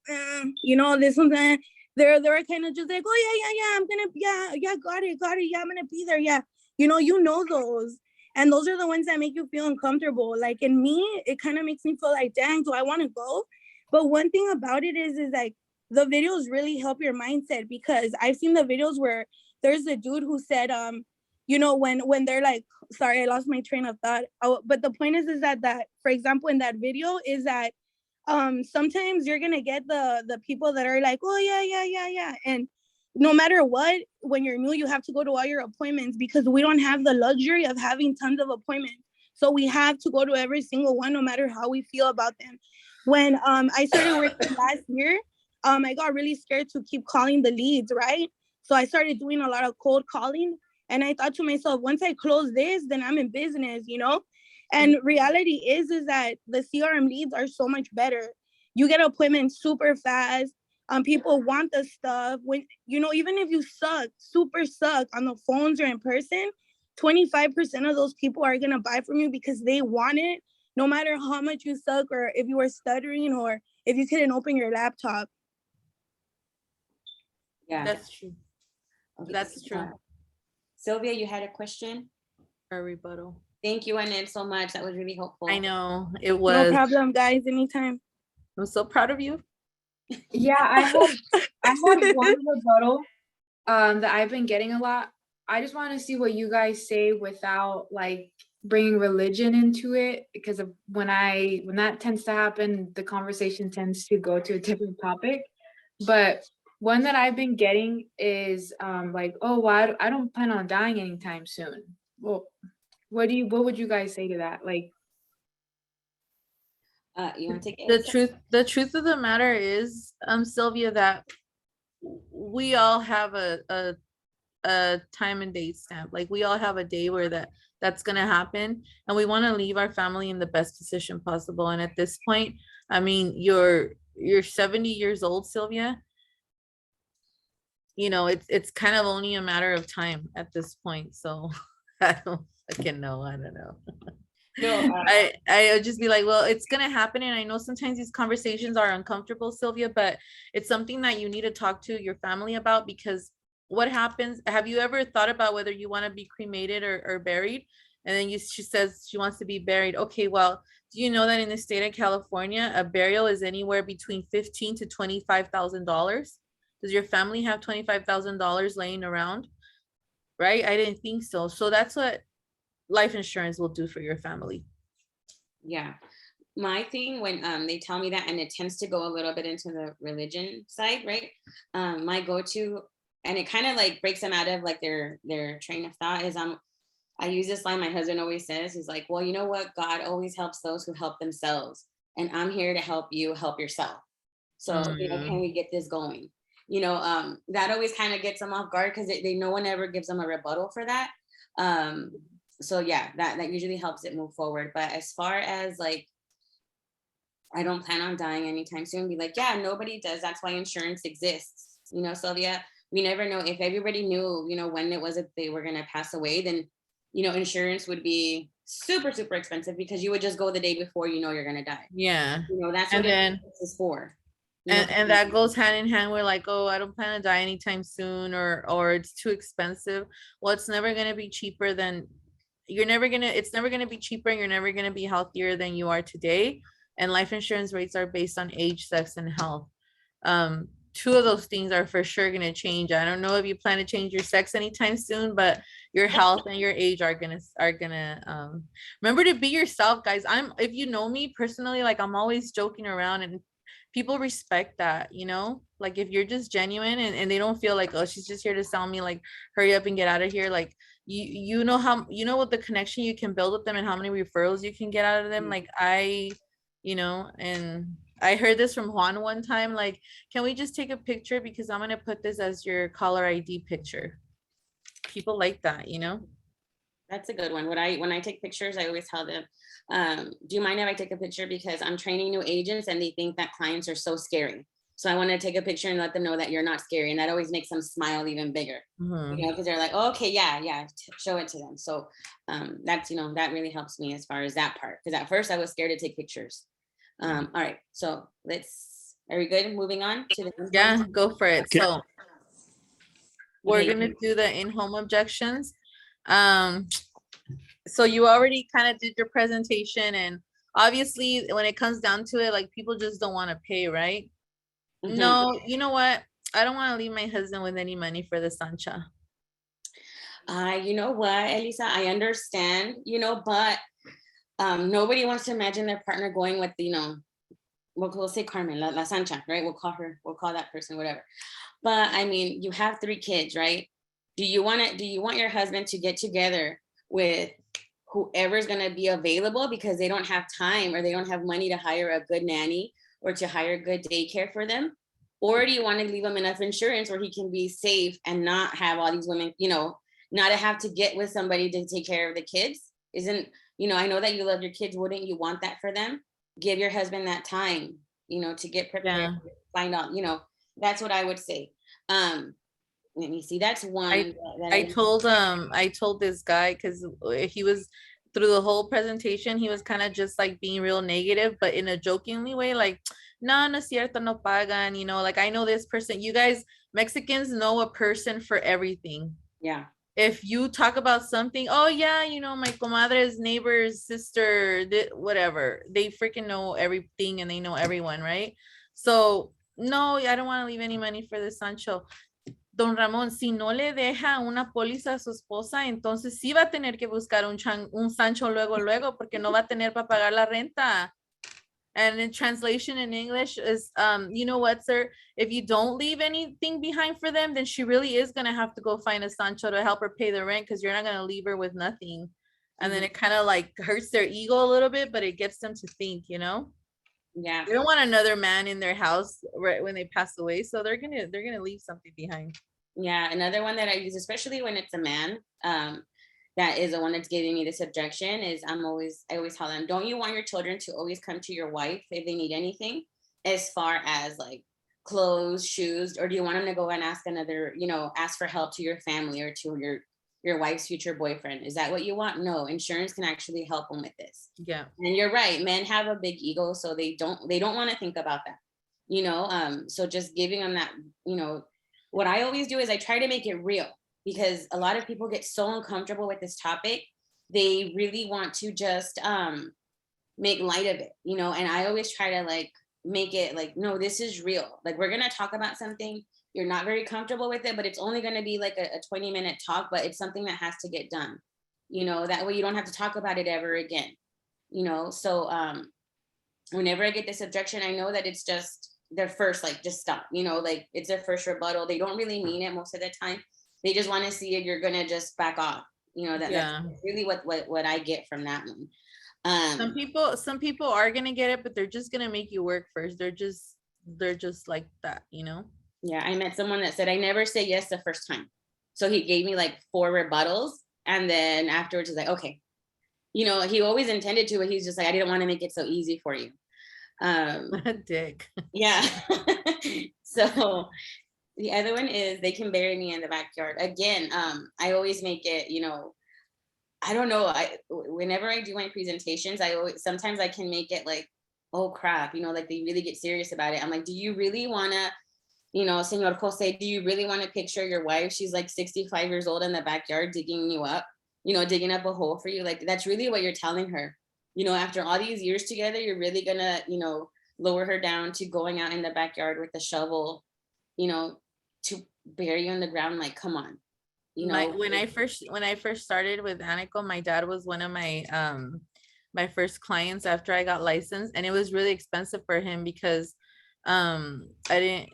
you know, this one, that they're kind of just like, oh yeah, I'm gonna, yeah, got it, yeah, I'm gonna be there, yeah. You know those. And those are the ones that make you feel uncomfortable. Like in me, it kind of makes me feel like, dang, do I want to go? But one thing about it is like the videos really help your mindset, because I've seen the videos where there's a dude who said, you know, when they're like, sorry, I lost my train of thought. Oh, but the point is that, for example, in that video is that sometimes you're gonna get the people that are like, oh yeah. And no matter what, when you're new, you have to go to all your appointments, because we don't have the luxury of having tons of appointments. So we have to go to every single one, no matter how we feel about them. When I started working last year, I got really scared to keep calling the leads, right? So I started doing a lot of cold calling. And I thought to myself, once I close this, then I'm in business, you know? And reality is that the CRM leads are so much better. You get appointments super fast. People want the stuff. When, you know, even if you super suck on the phones or in person, 25% of those people are gonna buy from you because they want it, no matter how much you suck, or if you were stuttering, or if you couldn't open your laptop. Yeah, That's true. okay. That's true. Sylvia, you had a question? A rebuttal. Thank you, Annette, so much. That was really helpful. I know it No was. problem, guys, anytime. I'm so proud of you. Yeah, I had one rebuttal that I've been getting a lot. I just want to see what you guys say without like bringing religion into it, because of when that tends to happen, the conversation tends to go to a different topic. But one that I've been getting is like, oh, well, I don't plan on dying anytime soon. Well, what would you guys say to that? Like, you want to take it? The truth of the matter is, Sylvia, that we all have a time and date stamp. Like we all have a day where that's gonna happen, and we want to leave our family in the best position possible. And at this point, I mean, you're 70 years old, Sylvia. You know, it's kind of only a matter of time at this point. So I don't know. No, I would just be like, well, it's gonna happen. And I know sometimes these conversations are uncomfortable, Sylvia, but it's something that you need to talk to your family about, because what happens, have you ever thought about whether you want to be cremated or buried? And then she says she wants to be buried. Okay, well, do you know that in the state of California, a burial is anywhere between $15,000 to $25,000? Does your family have $25,000 laying around? Right? I didn't think so. So that's what life insurance will do for your family. yeah. My thing when they tell me that, and it tends to go a little bit into the religion side, right? My go-to, and it kind of like breaks them out of like their train of thought, is I use this line my husband always says. He's like, well, you know what? God always helps those who help themselves. And I'm here to help you help yourself. So, you know, can we get this going? You know, that always kind of gets them off guard, because they no one ever gives them a rebuttal for that. So yeah, that usually helps it move forward. But as far as like, I don't plan on dying anytime soon, be like, yeah, nobody does. That's why insurance exists. You know, Sylvia, we never know. If everybody knew, you know, when it was that they were going to pass away, then, you know, insurance would be super, super expensive, because you would just go the day before you know you're going to die. Yeah. You know, that's And what then, insurance is for. and that goes hand in hand. We're like, oh, I don't plan to die anytime soon, or it's too expensive. Well, it's never going to be cheaper than, it's never going to be cheaper, and you're never going to be healthier than you are today. And life insurance rates are based on age, sex, and health. Two of those things are for sure going to change. I don't know if you plan to change your sex anytime soon, but your health and your age are gonna remember to be yourself, guys. If you know me personally, like I'm always joking around, and people respect that, you know, like if you're just genuine and they don't feel like, oh, she's just here to sell me, like hurry up and get out of here. Like you know how, you know what the connection you can build with them and how many referrals you can get out of them. Like you know, and I heard this from Juan one time, like, can we just take a picture because I'm gonna put this as your caller ID picture. People like that, you know. That's a good one. When I take pictures, I always tell them, do you mind if I take a picture? Because I'm training new agents and they think that clients are so scary. So I want to take a picture and let them know that you're not scary. And that always makes them smile even bigger, you know, because they're like, oh, okay, yeah, show it to them. So that's, you know, that really helps me as far as that part. Because at first I was scared to take pictures. All right, so are we good? Moving on to the Yeah, go for it. Okay. So we're Okay. gonna do the in-home objections. So you already kind of did your presentation, and obviously when it comes down to it, like people just don't want to pay, right? Mhm. No, you know what? I don't want to leave my husband with any money for the Sancha. You know what, Elyssa, I understand, you know, but nobody wants to imagine their partner going with, you know, we'll say Carmen, La Sancha, right? We'll call that person, whatever. But I mean, you have 3 kids, right? Do you want your husband to get together with whoever's going to be available because they don't have time or they don't have money to hire a good nanny or to hire good daycare for them? Or do you want to leave him enough insurance where he can be safe and not have all these women, you know, not to have to get with somebody to take care of the kids? Isn't, you know, I know that you love your kids. Wouldn't you want that for them? Give your husband that time, you know, to get prepared, find out, you know, that's what I would say. Let me see. That's one. I told this guy, because he was through the whole presentation, he was kind of just like being real negative, but in a jokingly way, like, no, no es cierto, no pagan, you know, like I know this person. You guys, Mexicans know a person for everything. Yeah. If you talk about something, oh yeah, you know, my comadre's neighbor's sister, whatever, they freaking know everything and they know everyone, right? So no, I don't want to leave any money for this Sancho. Don Ramón, si no le deja una póliza a su esposa, entonces sí va a tener que buscar un Sancho luego, porque no va a tener para pagar la renta. And in translation in English is, you know what, sir? If you don't leave anything behind for them, then she really is going to have to go find a Sancho to help her pay the rent, because you're not going to leave her with nothing. And then it kind of like hurts their ego a little bit, but it gets them to think, you know? Yeah. They don't want another man in their house right when they pass away. So they're gonna leave something behind. Yeah. Another one that I use, especially when it's a man, that is the one that's giving me this objection, is I always tell them, don't you want your children to always come to your wife if they need anything, as far as like clothes, shoes, or do you want them to go and ask another, you know, ask for help to your family or to your wife's future boyfriend? Is that what you want? No, insurance can actually help them with this. Yeah. And you're right, men have a big ego, so they don't want to think about that, you know. So just giving them that, you know, what I always do is I try to make it real, because a lot of people get so uncomfortable with this topic. They really want to just make light of it, you know. And I always try to like make it like, no, this is real. Like, we're gonna talk about something, you're not very comfortable with it, but it's only going to be like a 20-minute talk, but it's something that has to get done, you know. That way you don't have to talk about it ever again, you know. So whenever I get this objection, I know that it's just their first, like, just stop, you know, like it's their first rebuttal. They don't really mean it most of the time. They just want to see if you're going to just back off, you know. That's really what I get from that one. Some people are going to get it, but they're just going to make you work first. They're just like that, you know. Yeah, I met someone that said, I never say yes the first time. So he gave me like 4 rebuttals. And then afterwards, he's like, okay. You know, he always intended to, but he's just like, I didn't want to make it so easy for you. Dick. Yeah. So the other one is, they can bury me in the backyard. Again, I always make it, you know, I don't know. Whenever I do my presentations, sometimes I can make it like, oh crap, you know, like they really get serious about it. I'm like, do you really want to, you know, Senor Jose, do you really want to picture your wife? She's like 65 years old in the backyard digging you up, you know, digging up a hole for you. Like, that's really what you're telling her. You know, after all these years together, you're really gonna, you know, lower her down to going out in the backyard with a shovel, you know, to bury you in the ground. Like, come on. You know, when I first started with Anico, my dad was one of my my first clients after I got licensed, and it was really expensive for him because I didn't,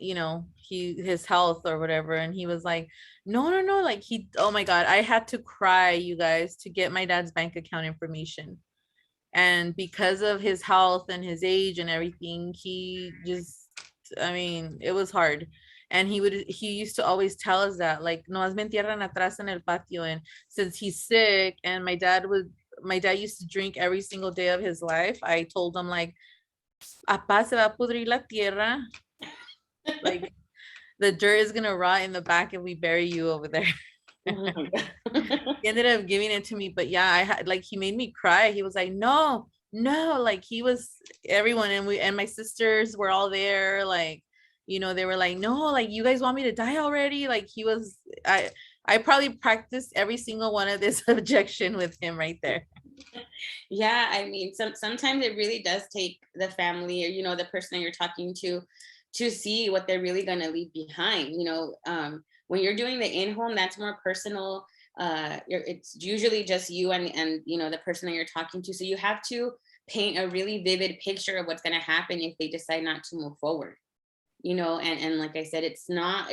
his health or whatever. And he was like, no, like oh my God, I had to cry, you guys, to get my dad's bank account information. And because of his health and his age and everything, he just, I mean, it was hard. And he used to always tell us that, like, no me entierran atrás en el patio. And since he's sick and my dad used to drink every single day of his life, I told him, like, apá se va a pudrir la tierra. Like, the dirt is gonna rot in the back if we bury you over there. He ended up giving it to me, but yeah, I had, like, he made me cry. He was like, no, like, he was everyone, and my sisters were all there, like, they were like, no, like, you guys want me to die already? Like, I probably practiced every single one of this objection with him right there. Yeah, I mean, sometimes it really does take the family, or the person that you're talking to see what they're really going to leave behind. When you're doing the in-home, that's more personal. It's usually just you and the person that you're talking to. So you have to paint a really vivid picture of what's going to happen if they decide not to move forward. And like I said, it's not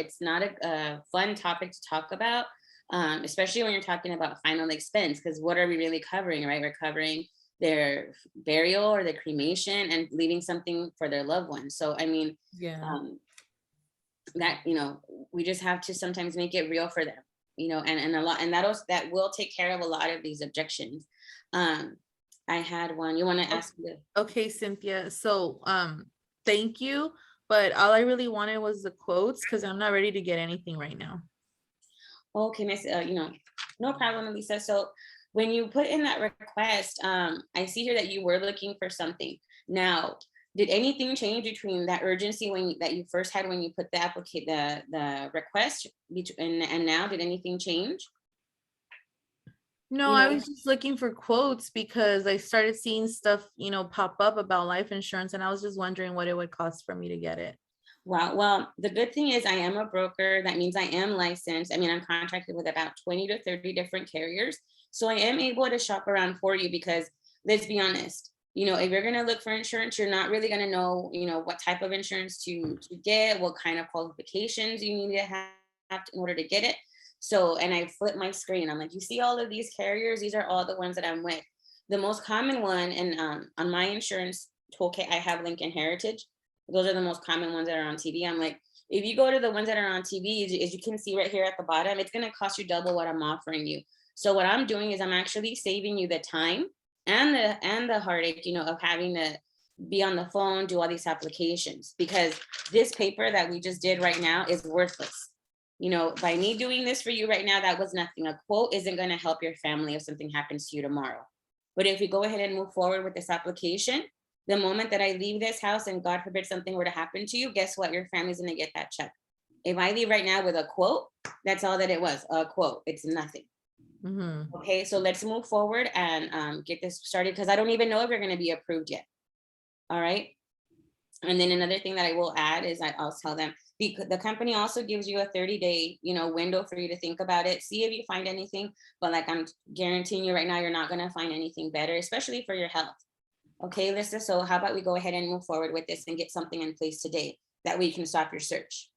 a fun topic to talk about, especially when you're talking about final expense, because what are we really covering, right? We're covering their burial or the cremation and leaving something for their loved ones. So I mean, yeah, that we just have to sometimes make it real for them, and a lot, and that will take care of a lot of these objections. I had one. You want to ask me? Okay, Cynthia, so thank you, but all I really wanted was the quotes, because I'm not ready to get anything right now. Okay, Miss, no problem, Elyssa. So when you put in that request, I see here that you were looking for something. Now, did anything change between that urgency that you first had when you put the request and now? Did anything change? No, I was just looking for quotes because I started seeing stuff, pop up about life insurance, and I was just wondering what it would cost for me to get it. Wow. Well, the good thing is I am a broker. That means I am licensed. I mean, I'm contracted with about 20 to 30 different carriers. So I am able to shop around for you, because let's be honest, if you're going to look for insurance, you're not really going to know, what type of insurance to get, what kind of qualifications you need to have in order to get it. So, and I flip my screen. I'm like, you see all of these carriers? These are all the ones that I'm with. The most common one, and on my insurance toolkit, I have Lincoln Heritage. Those are the most common ones that are on TV. I'm like, if you go to the ones that are on TV, as you can see right here at the bottom, it's going to cost you double what I'm offering you. So what I'm doing is I'm actually saving you the time and the heartache, of having to be on the phone, do all these applications, because this paper that we just did right now is worthless. By me doing this for you right now, that was nothing. A quote isn't going to help your family if something happens to you tomorrow. But if we go ahead and move forward with this application, the moment that I leave this house and God forbid something were to happen to you, guess what? Your family's going to get that check. If I leave right now with a quote, that's all that it was, a quote. It's nothing. Mm-hmm. Okay, so let's move forward and get this started, because I don't even know if you're going to be approved yet. All right. And then another thing that I will add is I'll tell them, the company also gives you a 30-day, window for you to think about it, see if you find anything. But like I'm guaranteeing you right now, you're not going to find anything better, especially for your health. Okay, Elyssa, so how about we go ahead and move forward with this and get something in place today that we can stop your search?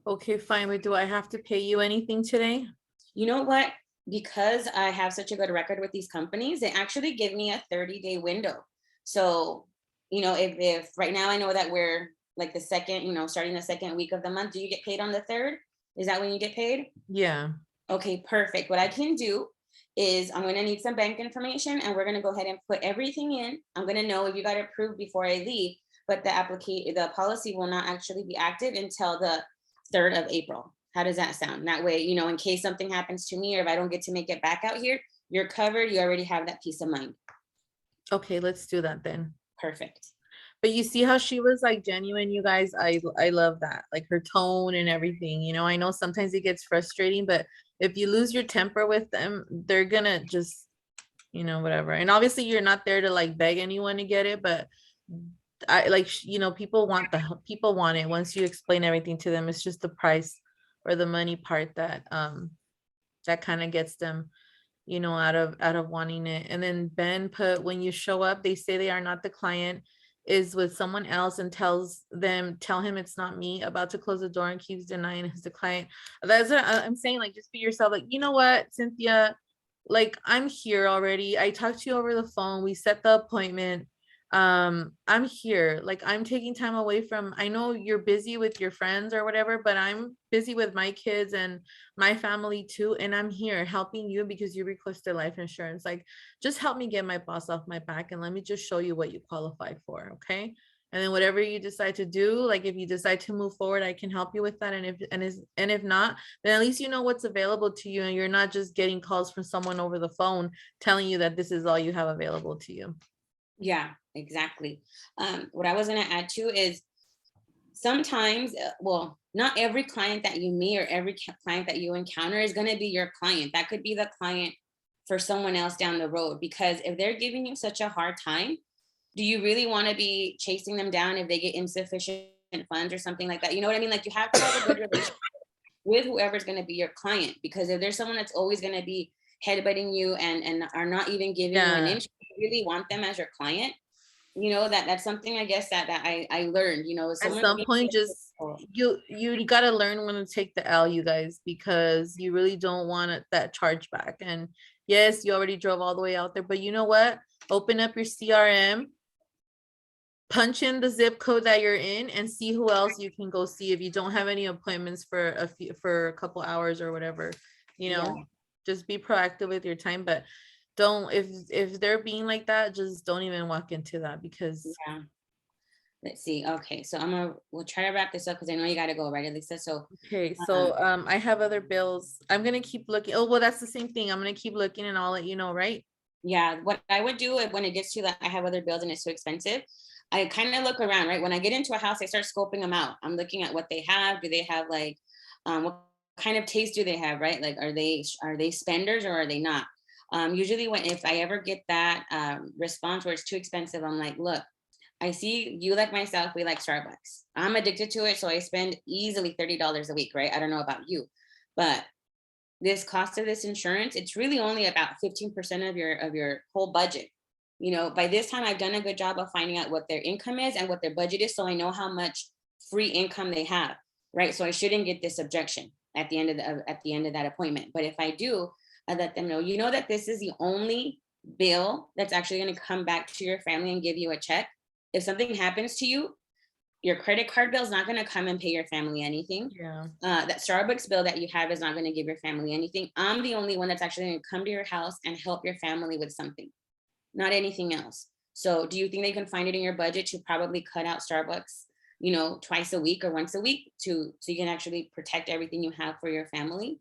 Okay, fine. But do I have to pay you anything today? You know what? Because I have such a good record with these companies, they actually give me a 30-day window. So, if right now I know that we're like the second, starting the second week of the month, do you get paid on the 3rd? Is that when you get paid? Yeah. Okay, perfect. What I can do is I'm going to need some bank information, and we're going to go ahead and put everything in. I'm going to know if you got approved before I leave, but the policy will not actually be active until the 3rd of April. How does that sound? That way, in case something happens to me or if I don't get to make it back out here, you're covered. You already have that peace of mind. Okay, let's do that then. Perfect. But you see how she was like genuine, you guys. I love that, like her tone and everything. I know sometimes it gets frustrating, but if you lose your temper with them, they're gonna just, whatever. And obviously you're not there to like beg anyone to get it, but I like, people want it. Once you explain everything to them, it's just the price or the money part that that kind of gets them, out of wanting it. And then Ben put, when you show up, they say they are not the client. is with someone else and tell him it's not me, about to close the door and keeps denying his the client. That's what I'm saying. Like, just be yourself. Like, you know what, Cynthia, like, I'm here already. I talked to you over the phone. We set the appointment. I'm here. Like, I'm taking time away from, I know you're busy with your friends or whatever, but I'm busy with my kids and my family too. And I'm here helping you because you requested life insurance. Like, just help me get my boss off my back and let me just show you what you qualify for. Okay. And then whatever you decide to do, like if you decide to move forward, I can help you with that. And if not, then at least you know what's available to you, and you're not just getting calls from someone over the phone telling you that this is all you have available to you. Yeah, exactly. What I was going to add too is sometimes, well, not every client that you meet or every client that you encounter is going to be your client. That could be the client for someone else down the road, because if they're giving you such a hard time, do you really want to be chasing them down if they get insufficient funds or something like that? You know what I mean? Like, you have to have a good relationship with whoever's going to be your client, because if there's someone that's always going to be headbutting you and are not even giving you an inch, you really want them as your client. You know, that's something, I guess, that I learned, you know, At some point, just you got to learn when to take the L, you guys, because you really don't want that charge back. And yes, you already drove all the way out there, but you know what? Open up your CRM, punch in the zip code that you're in, and see who else you can go see if you don't have any appointments for a couple hours or whatever. You know, just be proactive with your time, but don't, if they're being like that, just don't even walk into that, because let's see. Okay, so we'll try to wrap this up because I know you got to go, right, Elyssa? So okay, so I have other bills. I'm gonna keep looking. Oh, well, that's the same thing. I'm gonna keep looking and I'll let you know, right? yeah, what I would do when it gets to that, I have other bills and it's too expensive, I kind of look around, right? When I get into a house, I start scoping them out. I'm looking at what they have. Do they have like, what kind of taste do they have, right? Like, are they spenders or are they not? Usually if I ever get that response where it's too expensive, I'm like, look, I see you like myself, we like Starbucks. I'm addicted to it, so I spend easily $30 a week, right? I don't know about you, but this cost of this insurance, it's really only about 15% of your whole budget. You know, by this time I've done a good job of finding out what their income is and what their budget is, so I know how much free income they have, right? So I shouldn't get this objection at the end of that appointment. But if I do, I let them know, you know, that this is the only bill that's actually going to come back to your family and give you a check. If something happens to you, your credit card bill is not going to come and pay your family anything. Yeah. That Starbucks bill that you have is not going to give your family anything. I'm the only one that's actually going to come to your house and help your family with something, not anything else. So do you think they can find it in your budget to probably cut out Starbucks, you know, twice a week or once a week so you can actually protect everything you have for your family?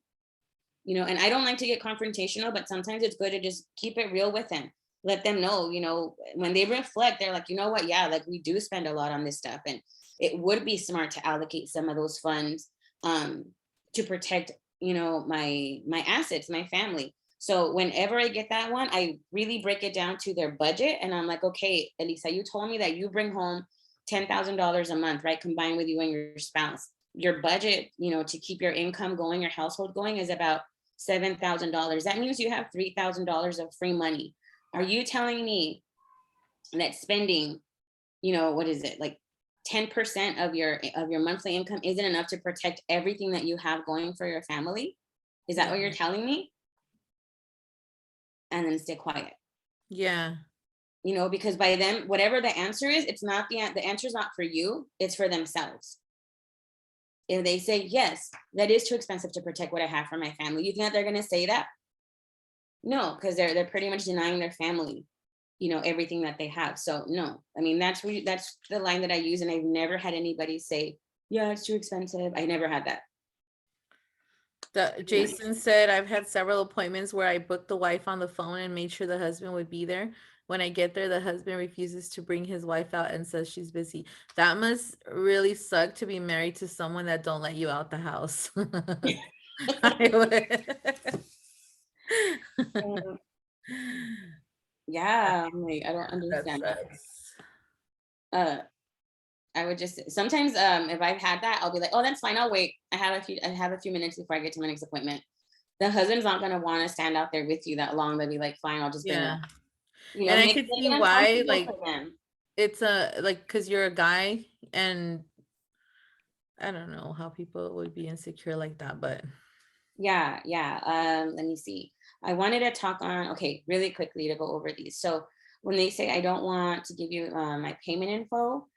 You know, and I don't like to get confrontational, but sometimes it's good to just keep it real with them. Let them know, you know, when they reflect, they're like, you know what? Yeah, like we do spend a lot on this stuff. And it would be smart to allocate some of those funds to protect, you know, my assets, my family. So whenever I get that one, I really break it down to their budget. And I'm like, okay, Elyssa, you told me that you bring home $10,000 a month, right? Combined with you and your spouse. Your budget, you know, to keep your income going, your household going is about $7,000. That means you have $3,000 of free money. Are you telling me that spending, you know, what is it, like 10% of your monthly income isn't enough to protect everything that you have going for your family? Is that what you're telling me? And then stay quiet. Yeah. You know, because by them, whatever the answer is, it's not the answer is not for you, it's for themselves. If they say, yes, that is too expensive to protect what I have for my family, you think that they're going to say that? No, because they're pretty much denying their family, you know, everything that they have. So no, I mean, that's the line that I use. And I've never had anybody say, yeah, it's too expensive. I never had that. Jason said, I've had several appointments where I booked the wife on the phone and made sure the husband would be there. When I get there, the husband refuses to bring his wife out and says she's busy. That must really suck to be married to someone that don't let you out the house. Yeah, I'm like, I don't understand that. I would just sometimes if I've had that, I'll be like, oh, that's fine, I'll wait. I have a few minutes before I get to my next appointment. The husband's not gonna want to stand out there with you that long. They'll be like, fine, I'll just bring her. You know, and I could see why, like, it's a like because you're a guy, and I don't know how people would be insecure like that, but Yeah, yeah. Let me see. I wanted to talk on, okay, really quickly to go over these. So when they say I don't want to give you my payment info,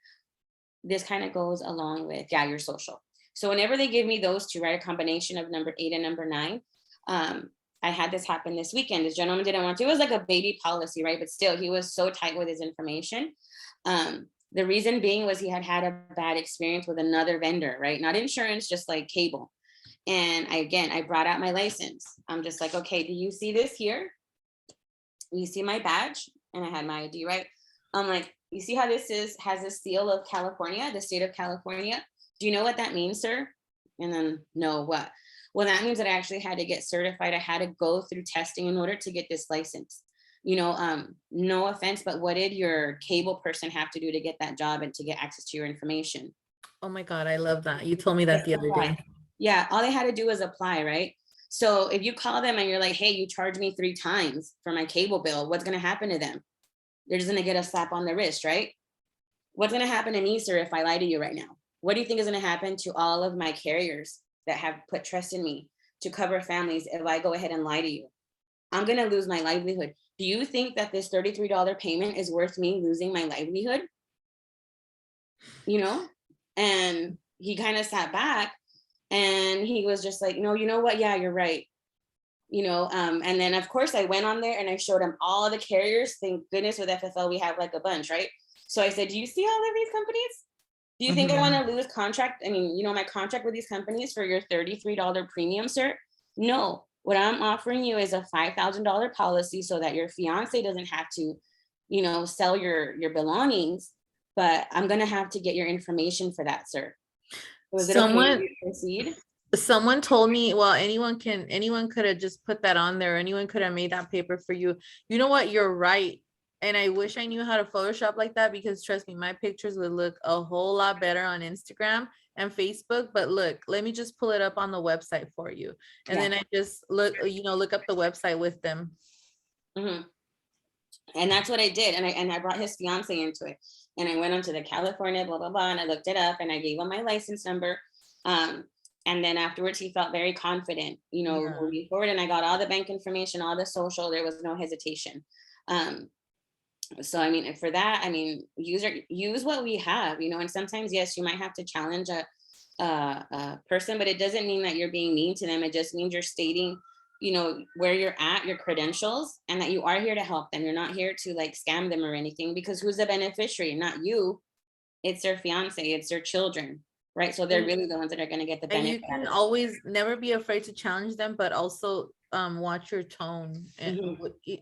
this kind of goes along with, yeah, your social. So whenever they give me those two, right, a combination of number 8 and number 9, I had this happen this weekend. This gentleman didn't want to, it was like a baby policy, right? But still, he was so tight with his information. The reason being was he had had a bad experience with another vendor, right? Not insurance, just like cable. And I brought out my license. I'm just like, okay, do you see this here? You see my badge? And I had my ID, right? I'm like, you see how this has a seal of California, the state of California? Do you know what that means, sir? And then, no, what? Well, that means that I actually had to get certified. I had to go through testing in order to get this license. No offense, but what did your cable person have to do to get that job and to get access to your information? oh my God, I love that. You told me that the other day. Yeah, all they had to do was apply, right? So if you call them and you're like, hey, you charged me 3 times for my cable bill, what's going to happen to them? They're just going to get a slap on the wrist, right? What's going to happen to me, sir, if I lie to you right now? What do you think is going to happen to all of my carriers that have put trust in me to cover families if I go ahead and lie to you? I'm going to lose my livelihood. Do you think that this $33 payment is worth me losing my livelihood? And he kind of sat back and he was just like, no, you know what? Yeah, you're right. And then of course I went on there and I showed him all the carriers. Thank goodness with FFL, we have like a bunch, right? So I said, do you see all of these companies? Do you think I want to lose contract? I mean, my contract with these companies for your $33 premium, sir? No, what I'm offering you is a $5,000 policy so that your fiance doesn't have to, sell your belongings, but I'm going to have to get your information for that, sir. Was it okay if you proceed? Someone told me, well, anyone could have just put that on there. Anyone could have made that paper for you. You know what? You're right. And I wish I knew how to Photoshop like that, because trust me, my pictures would look a whole lot better on Instagram and Facebook. But look, let me just pull it up on the website for you. And then I just look up the website with them. Mm-hmm. And that's what I did. And I brought his fiance into it. And I went onto the California, blah, blah, blah. And I looked it up and I gave him my license number. And then afterwards, he felt very confident, moving forward. And I got all the bank information, all the social. There was no hesitation. So, I mean, for that, I mean, use what we have, and sometimes, yes, you might have to challenge a person, but it doesn't mean that you're being mean to them. It just means you're stating, where you're at, your credentials, and that you are here to help them. You're not here to like scam them or anything, because who's the beneficiary? Not you. It's their fiance, it's their children. Right. So they're really the ones that are going to get the benefit. And you can always never be afraid to challenge them, but also watch your tone and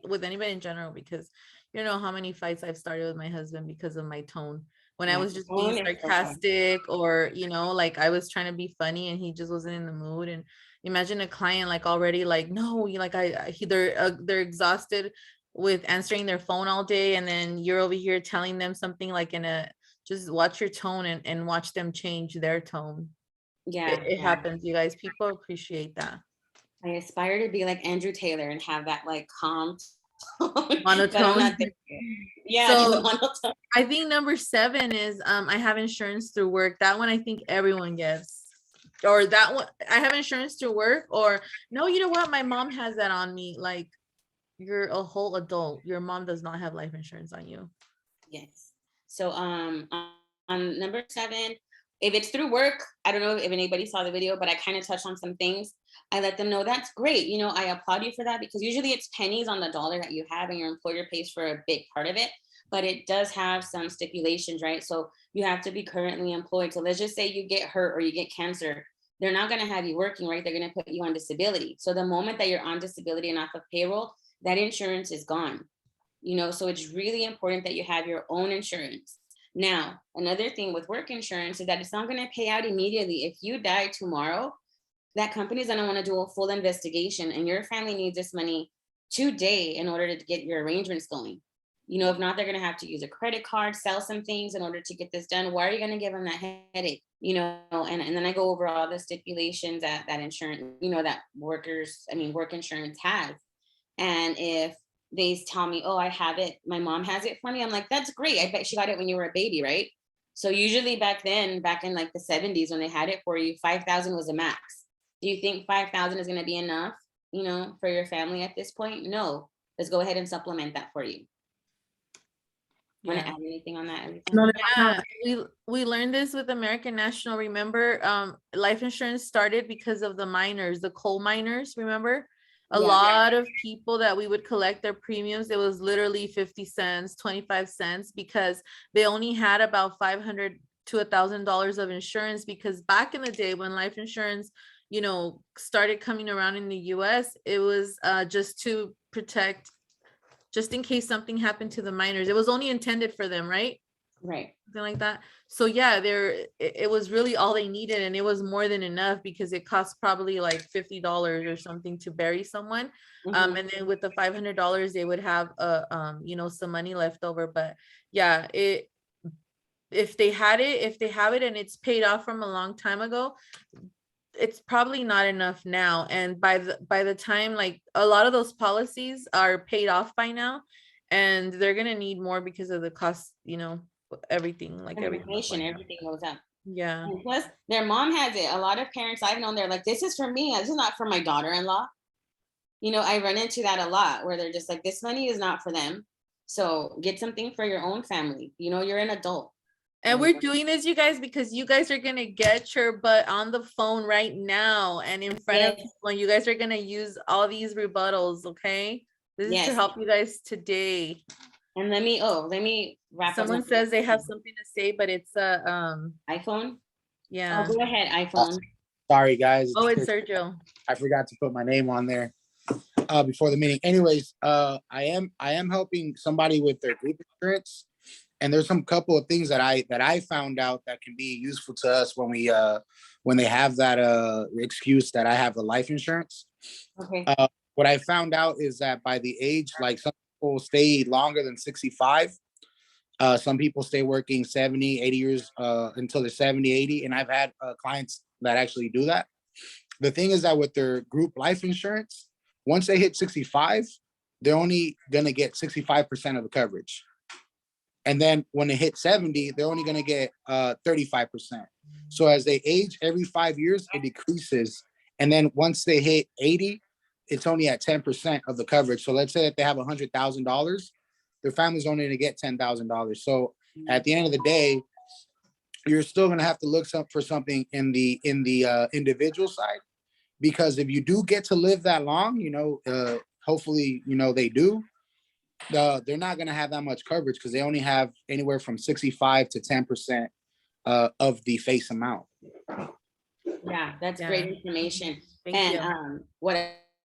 with anybody in general, because you know how many fights I've started with my husband because of my tone. When I was just being sarcastic, or, like I was trying to be funny and he just wasn't in the mood. And imagine a client like already like, no, like they're exhausted with answering their phone all day. And then you're over here telling them something like just watch your tone and watch them change their tone. Yeah. It happens, you guys. People appreciate that. I aspire to be like Andrew Taylor and have that like calm monotone. Yeah. So monotone. I think number 7 is I have insurance through work. That one I think everyone gets. Or that one, I have insurance through work. Or no, you know what? My mom has that on me. Like, you're a whole adult. Your mom does not have life insurance on you. Yes. So on number 7, if it's through work, I don't know if anybody saw the video, but I kind of touched on some things. I let them know that's great. I applaud you for that, because usually it's pennies on the dollar that you have and your employer pays for a big part of it, but it does have some stipulations, right? So you have to be currently employed. So let's just say you get hurt or you get cancer. They're not going to have you working, right? They're going to put you on disability. So the moment that you're on disability and off of payroll, that insurance is gone. So it's really important that you have your own insurance. Now, another thing with work insurance is that it's not going to pay out immediately. If you die tomorrow, that company is going to want to do a full investigation, and your family needs this money today in order to get your arrangements going. If not, they're going to have to use a credit card, sell some things in order to get this done. Why are you going to give them that headache? And then I go over all the stipulations that insurance, that work insurance has. And if they tell me, oh, I have it. My mom has it for me. I'm like, that's great. I bet she got it when you were a baby, right? So usually back then, back in like the 70s, when they had it for you, 5,000 was the max. Do you think 5,000 is going to be enough, you know, for your family at this point? No. Let's go ahead and supplement that for you. Want to Yeah. add anything on that? Elyssa? No, Yeah, we learned this with American National. Remember, life insurance started because of the miners, the coal miners, remember? A Yeah. lot of people that we would collect their premiums, it was literally 50 cents, 25 cents, because they only had about $500 to $1,000 of insurance. Because back in the day when life insurance, you know, started coming around in the US, it was just to protect, just in case something happened to the miners. It was only intended for them, right? Right. Something like that. So yeah, it was really all they needed, and it was more than enough because it cost probably like $50 or something to bury someone. Mhm. And then with the $500, they would have you know, some money left over. But yeah, if they have it and it's paid off from a long time ago, it's probably not enough now. And by the time, like, a lot of those policies are paid off by now, and they're gonna need more because of the cost, you know, everything, like everything. Inflation, everything goes up. Yeah. And plus, their mom has it. A lot of parents I've known, they're like, this is for me. This is not for my daughter-in-law. You know, I run into that a lot where they're just like, this money is not for them. So get something for your own family. You know, you're an adult. And we're doing this, you guys, because you guys are gonna get your butt on the phone right now and in front of Yes. people. You guys are gonna use all these rebuttals, okay? This is to Yes. help you guys today. And let me wrap up. Someone says they have something to say, but it's iPhone. yeah. Oh, go ahead, iPhone. Sorry, guys. Oh, it's Sergio. I forgot to put my name on there before the meeting. Anyways, I am helping somebody with their group insurance, and there's some couple of things that I found out that can be useful to us when they have that excuse that I have the life insurance. Okay. What I found out is that by the age, like, some people stay longer than 65. Some people stay working 70, 80 years until they're 70, 80. And I've had clients that actually do that. The thing is that with their group life insurance, once they hit 65, they're only going to get 65% of the coverage. And then when they hit 70, they're only going to get 35%. So as they age, every 5 years, it decreases. And then once they hit 80, it's only at 10% of the coverage. So let's say that they have $100,000, their family's only going to get $10,000. So at the end of the day, you're still going to have to look for something in the individual side, because if you do get to live that long, you know, hopefully, you know, they do, they're not going to have that much coverage because they only have anywhere from 65 to 10% of the face amount. Yeah, that's great information. Thank And you. what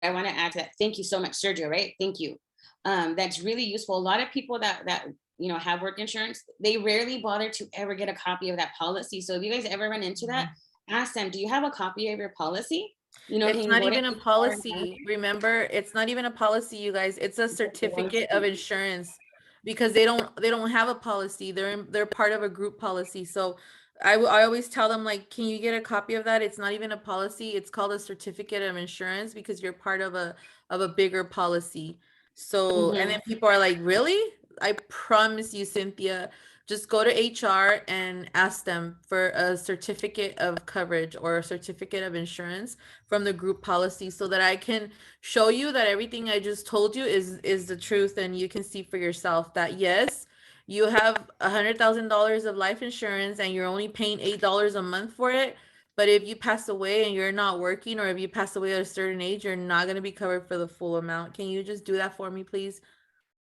I want to add to that, thank you so much, Sergio, right? Thank you. That's really useful. A lot of people that you know have work insurance, they rarely bother to ever get a copy of that policy. So if you guys ever run into that, ask them, do you have a copy of your policy? You know, It's not even a policy. Remember, it's not even a policy, you guys. It's a certificate of insurance, because they don't have a policy. They're part of a group policy. So I always tell them, like, can you get a copy of that? It's not even a policy. It's called a certificate of insurance because you're part of a bigger policy. So, and then people are like, really? I promise you, Cynthia, just go to HR and ask them for a certificate of coverage or a certificate of insurance from the group policy, so that I can show you that everything I just told you is the truth, and you can see for yourself that yes, you have $100,000 of life insurance and you're only paying $8 a month for it. But if you pass away and you're not working, or if you pass away at a certain age, you're not going to be covered for the full amount. Can you just do that for me, please?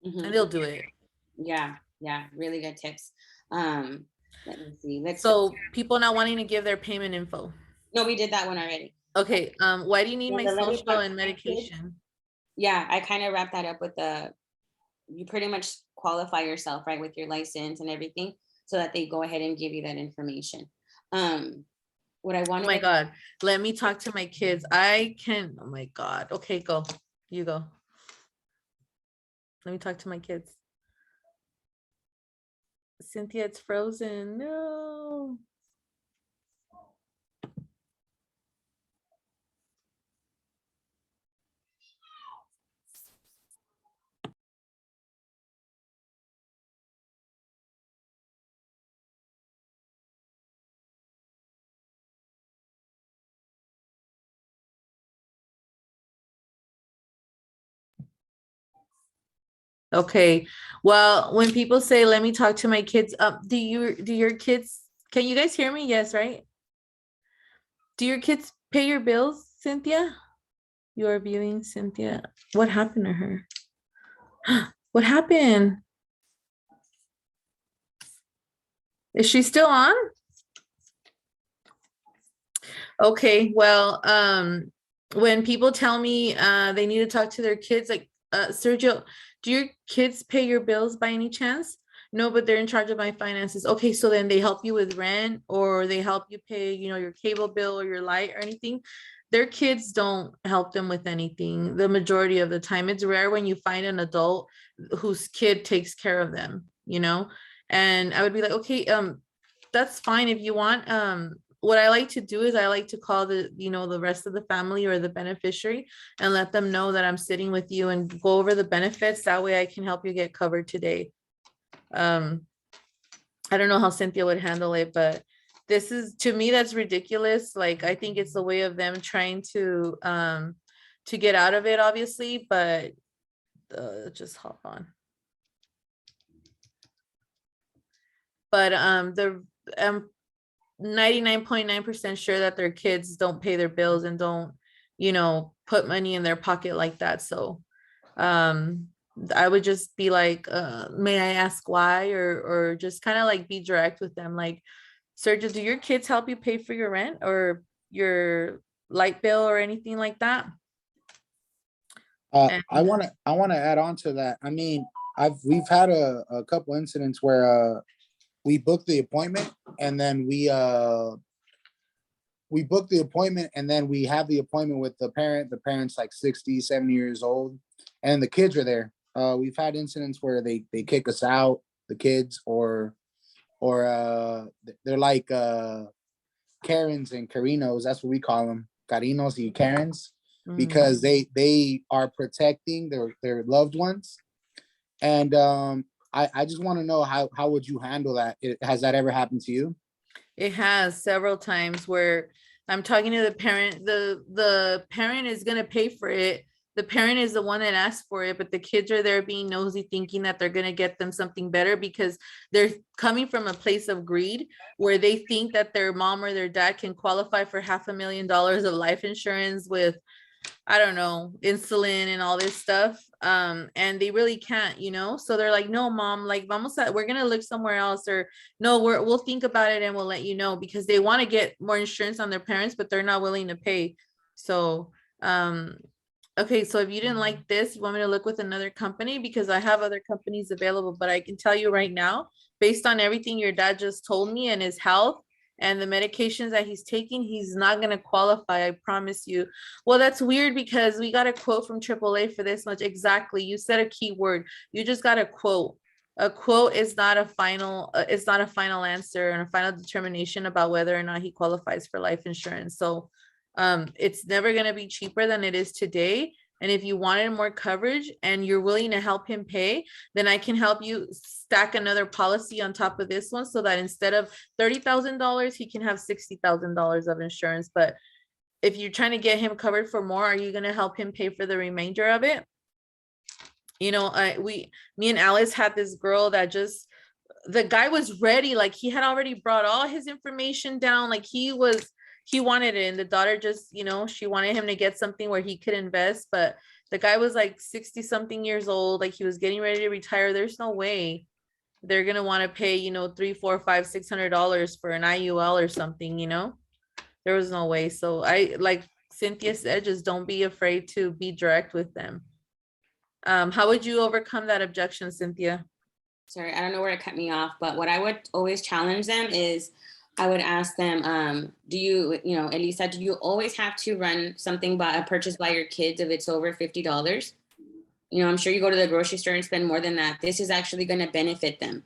And they'll do it. Yeah, really good tips. Let me see. So people not wanting to give their payment info. No, we did that one already. Okay. Why do you need Yeah, my the little social short and medication? Yeah, I kind of wrapped that up with you pretty much qualify yourself, right, with your license and everything, so that they go ahead and give you that information. What I want Oh my God, let me talk to my kids. Oh my God. Okay, go. You go. Let me talk to my kids. Cynthia, it's frozen. No. Okay. Well, when people say, let me talk to my kids, do your kids, can you guys hear me? Yes, right? Do your kids pay your bills, Cynthia? You are viewing Cynthia. What happened to her? What happened? Is she still on? Okay, well, when people tell me they need to talk to their kids, like Sergio, do your kids pay your bills by any chance? No, but they're in charge of my finances. Okay, so then they help you with rent, or they help you pay, your cable bill or your light or anything. Their kids don't help them with anything the majority of the time. It's rare when you find an adult whose kid takes care of them, And I would be like, okay, that's fine if you want. What I like to do is I like to call the rest of the family or the beneficiary and let them know that I'm sitting with you and go over the benefits. That way I can help you get covered today. I don't know how Cynthia would handle it, but this is, to me, that's ridiculous. Like, I think it's a way of them trying to get out of it, obviously, but just hop on. But the 99.9% sure that their kids don't pay their bills and don't, put money in their pocket like that. So I would just be like, may I ask why, or just kind of like be direct with them. Like, Sergio, do your kids help you pay for your rent or your light bill or anything like that? I want to add on to that. I mean, we've had a couple incidents where we booked the appointment and then we booked the appointment and then we have the appointment with the parent's like 60, 70 years old, and the kids are there. We've had incidents where they kick us out, the kids, or they're like Karens and Carinos. That's what we call them, Carinos y Karens, because they are protecting their loved ones. And I just want to know how would you handle that? Has that ever happened to you? It has several times where I'm talking to the parent. The parent is going to pay for it. The parent is the one that asked for it, but the kids are there being nosy, thinking that they're going to get them something better because they're coming from a place of greed where they think that their mom or their dad can qualify for $500,000 of life insurance with, I don't know, insulin and all this stuff. And they really can't, so they're like, no, mom, like, we're going to look somewhere else, or no, we'll think about it and we'll let you know, because they want to get more insurance on their parents, but they're not willing to pay. So, okay, so if you didn't like this, you want me to look with another company, because I have other companies available, but I can tell you right now, based on everything your dad just told me and his health and the medications that he's taking, he's not going to qualify. I promise you. Well, that's weird because we got a quote from AAA for this much. Exactly. You said a key word. You just got a quote. A quote is not a final, it's not a final answer and a final determination about whether or not he qualifies for life insurance. So it's never going to be cheaper than it is today. And if you wanted more coverage and you're willing to help him pay, then I can help you stack another policy on top of this one so that instead of $30,000, he can have $60,000 of insurance. But if you're trying to get him covered for more, are you going to help him pay for the remainder of it? Me and Alice had this girl that the guy was ready. Like, he had already brought all his information down. Like, he wanted it, and the daughter just, she wanted him to get something where he could invest, but the guy was like 60 something years old. Like, he was getting ready to retire. There's no way they're going to want to pay, $300, $400, $500, $600 for an IUL or something, there was no way. So I, like Cynthia said, just don't be afraid to be direct with them. How would you overcome that objection, Cynthia? Sorry, I don't know where it cut me off, but what I would always challenge them is, I would ask them, do you, Elyssa, do you always have to run something by a purchase by your kids if it's over $50? I'm sure you go to the grocery store and spend more than that. This is actually going to benefit them,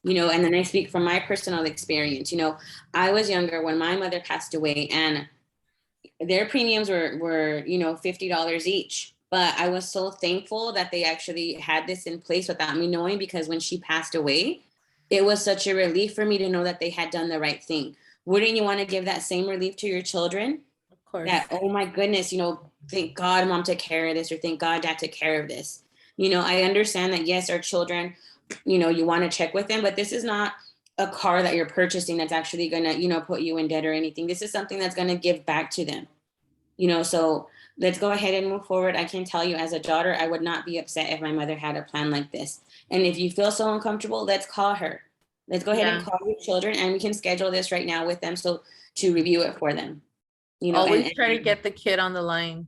and then I speak from my personal experience. I was younger when my mother passed away, and their premiums were $50 each. But I was so thankful that they actually had this in place without me knowing, because when she passed away, it was such a relief for me to know that they had done the right thing. Wouldn't you want to give that same relief to your children? Of course. That, oh my goodness, thank God mom took care of this, or thank God dad took care of this. I understand that, yes, our children, you want to check with them, but this is not a car that you're purchasing that's actually going to, put you in debt or anything. This is something that's going to give back to them, so let's go ahead and move forward. I can tell you as a daughter, I would not be upset if my mother had a plan like this. And if you feel so uncomfortable, let's call her. Let's go ahead and call your children, and we can schedule this right now with them. So to review it for them, Always try to get the kid on the line.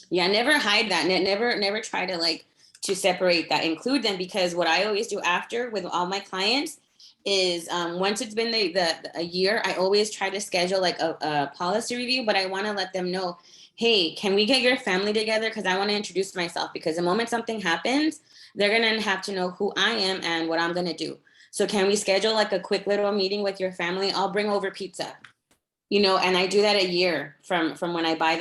Yeah, never hide that. Never try to to separate that. Include them, because what I always do after with all my clients is once it's been a year, I always try to schedule a policy review, but I want to let them know, hey, can we get your family together? Because I want to introduce myself, because the moment something happens, they're going to have to know who I am and what I'm going to do. So can we schedule a quick little meeting with your family? I'll bring over pizza. And I do that a year from when I buy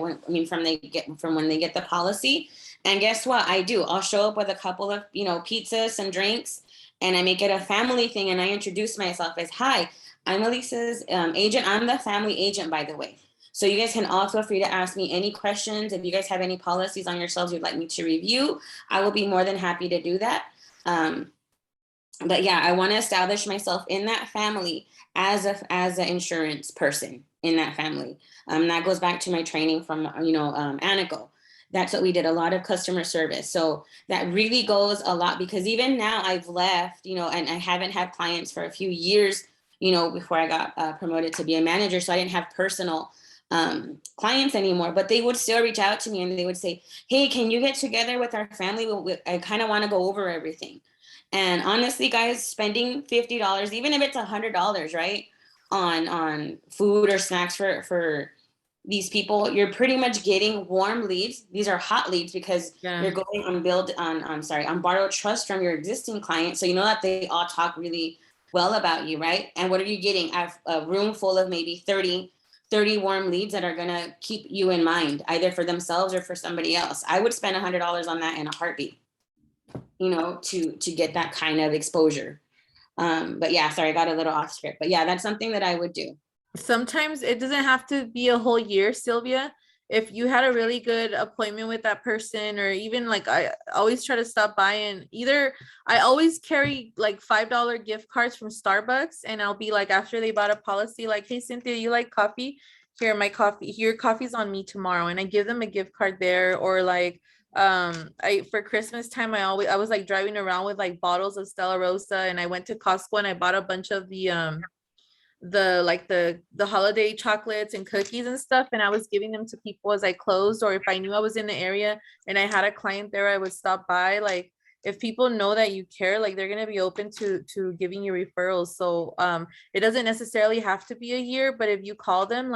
from when they get the policy. And guess what I do? I'll show up with a couple of, pizzas, some drinks, and I make it a family thing. And I introduce myself as, hi, I'm Elyssa's agent. I'm the family agent, by the way. So you guys can all feel free to ask me any questions. If you guys have any policies on yourselves you'd like me to review, I will be more than happy to do that. But yeah, I want to establish myself in that family as an insurance person in that family. That goes back to my training from, Anaco. That's what we did, a lot of customer service. So that really goes a lot, because even now I've left, and I haven't had clients for a few years, before I got promoted to be a manager. So I didn't have personal clients anymore, but they would still reach out to me and they would say, hey, can you get together with our family? I kind of want to go over everything. And honestly, guys, spending $50, even if it's $100, right, on food or snacks for these people, you're pretty much getting warm leads. These are hot leads, because you're going on borrowed trust from your existing clients. So you know that they all talk really well about you, right? And what are you getting? A room full of maybe 30 warm leads that are gonna keep you in mind, either for themselves or for somebody else. I would spend $100 on that in a heartbeat, to get that kind of exposure. But yeah, sorry, I got a little off script. But yeah, that's something that I would do. Sometimes it doesn't have to be a whole year, Sylvia. If you had a really good appointment with that person, or even I always try to stop by, and I always carry $5 gift cards from Starbucks, and I'll be after they bought a policy, hey, Cynthia, you like coffee? Here, my coffee, your coffee's on me tomorrow. And I give them a gift card there. Or for Christmas time, I was driving around with bottles of Stella Rosa, and I went to Costco and I bought a bunch of the holiday chocolates and cookies and stuff, and I was giving them to people as I closed. Or if I knew I was in the area and I had a client there, I would stop by. If people know that you care, they're going to be open to giving you referrals. So it doesn't necessarily have to be a year, but if you call them,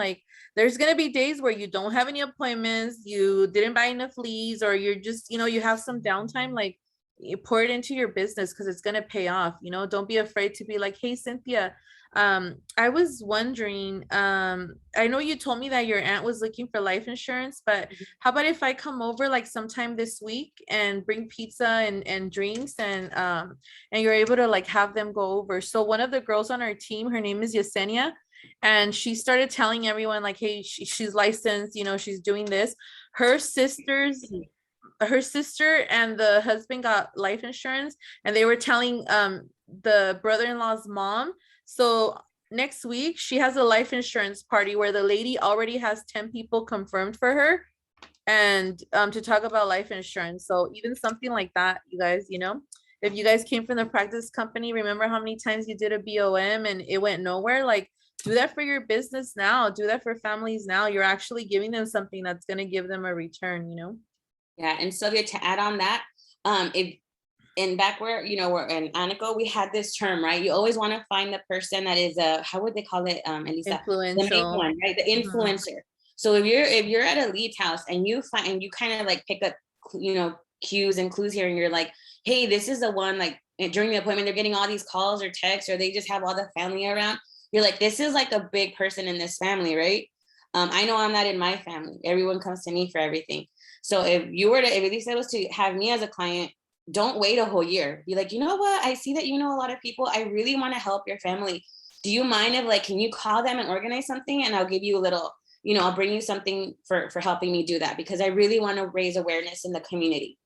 there's going to be days where you don't have any appointments, you didn't buy enough leads, or you're just, you have some downtime, you pour it into your business, because it's going to pay off. Don't be afraid to be hey, Cynthia, I was wondering, I know you told me that your aunt was looking for life insurance, but how about if I come over sometime this week and bring pizza and drinks, and you're able to have them go over. So one of the girls on our team, her name is Yesenia, and she started telling everyone hey, she's licensed, she's doing this. Her sister and the husband got life insurance, and they were telling the brother-in-law's mom. So next week she has a life insurance party where the lady already has 10 people confirmed for her, and to talk about life insurance. So even something like that, you guys, if you guys came from the practice company, remember how many times you did a BOM and it went nowhere? Do that for your business now. Do that for families now. You're actually giving them something that's going to give them a return, Yeah, and Sylvia, to add on that, back where, we're in Anaco, we had this term, right? You always want to find the person that is how would they call it, Elyssa? Influential. The main one, right? The influencer. So if you're at a lead's house and you kind of pick up, cues and clues here, and you're hey, this is the one, during the appointment, they're getting all these calls or texts, or they just have all the family around. You're this is a big person in this family, right? I know I'm not in my family. Everyone comes to me for everything. So if Elyssa was to have me as a client, don't wait a whole year. Be you know what? I see that you know a lot of people. I really want to help your family. Do you mind if can you call them and organize something? And I'll give you a little, I'll bring you something for helping me do that, because I really want to raise awareness in the community.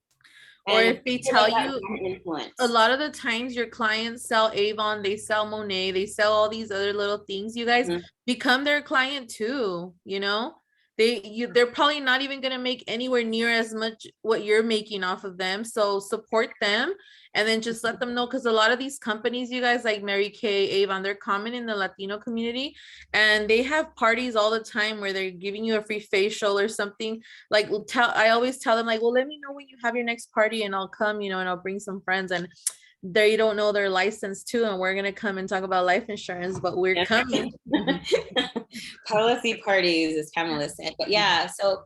Or And if they feel tell like that you, bad influence. a lot of the times your clients sell Avon, they sell Monet, they sell all these other little things, you guys Mhm. become their client too, you know? They're probably not even gonna make anywhere near as much what you're making off of them. So support them and then just let them know, because a lot of these companies, you guys, like Mary Kay, Avon, they're common in the Latino community, and they have parties all the time where they're giving you a free facial or something. Like I always tell them, like, well, let me know when you have your next party and I'll come, and I'll bring some friends, and they don't know their license too, and we're gonna come and talk about life insurance, but we're Yeah. coming. Policy parties, as Pamela said. But yeah, so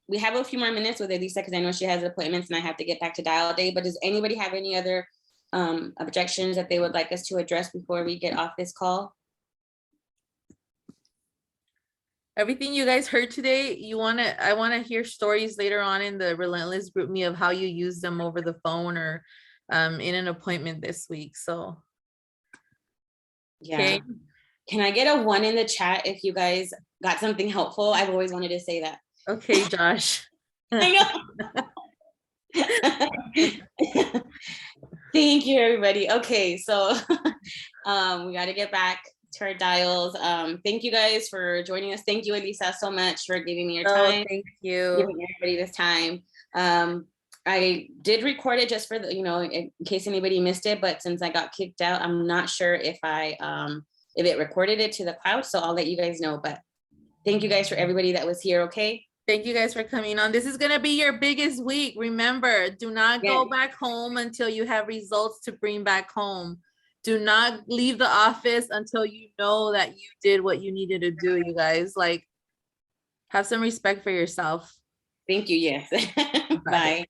we have a few more minutes with Elyssa because I know she has appointments and I have to get back to dial day. But does anybody have any other objections that they would like us to address before we get off this call? Everything you guys heard today, I want to hear stories later on in the Relentless Group Me of how you use them over the phone or in an appointment this week. So Yeah. okay. Can I get a 1 in the chat if you guys got something helpful? I've always wanted to say that. Okay, Josh. I know. Thank you, everybody. Okay, so we got to get back to our dials. Thank you guys for joining us. Thank you, Elyssa, so much for giving me your time. Thank you. Giving everybody this time. I did record it just for the, in case anybody missed it, but since I got kicked out, I'm not sure if if it recorded it to the cloud, so I'll let you guys know. But thank you guys for everybody that was here, okay? Thank you guys for coming on. This is going to be your biggest week. Remember, do not go back home until you have results to bring back home. Do not leave the office until you know that you did what you needed to do, you guys. Like, have some respect for yourself. Thank you, yes. Bye.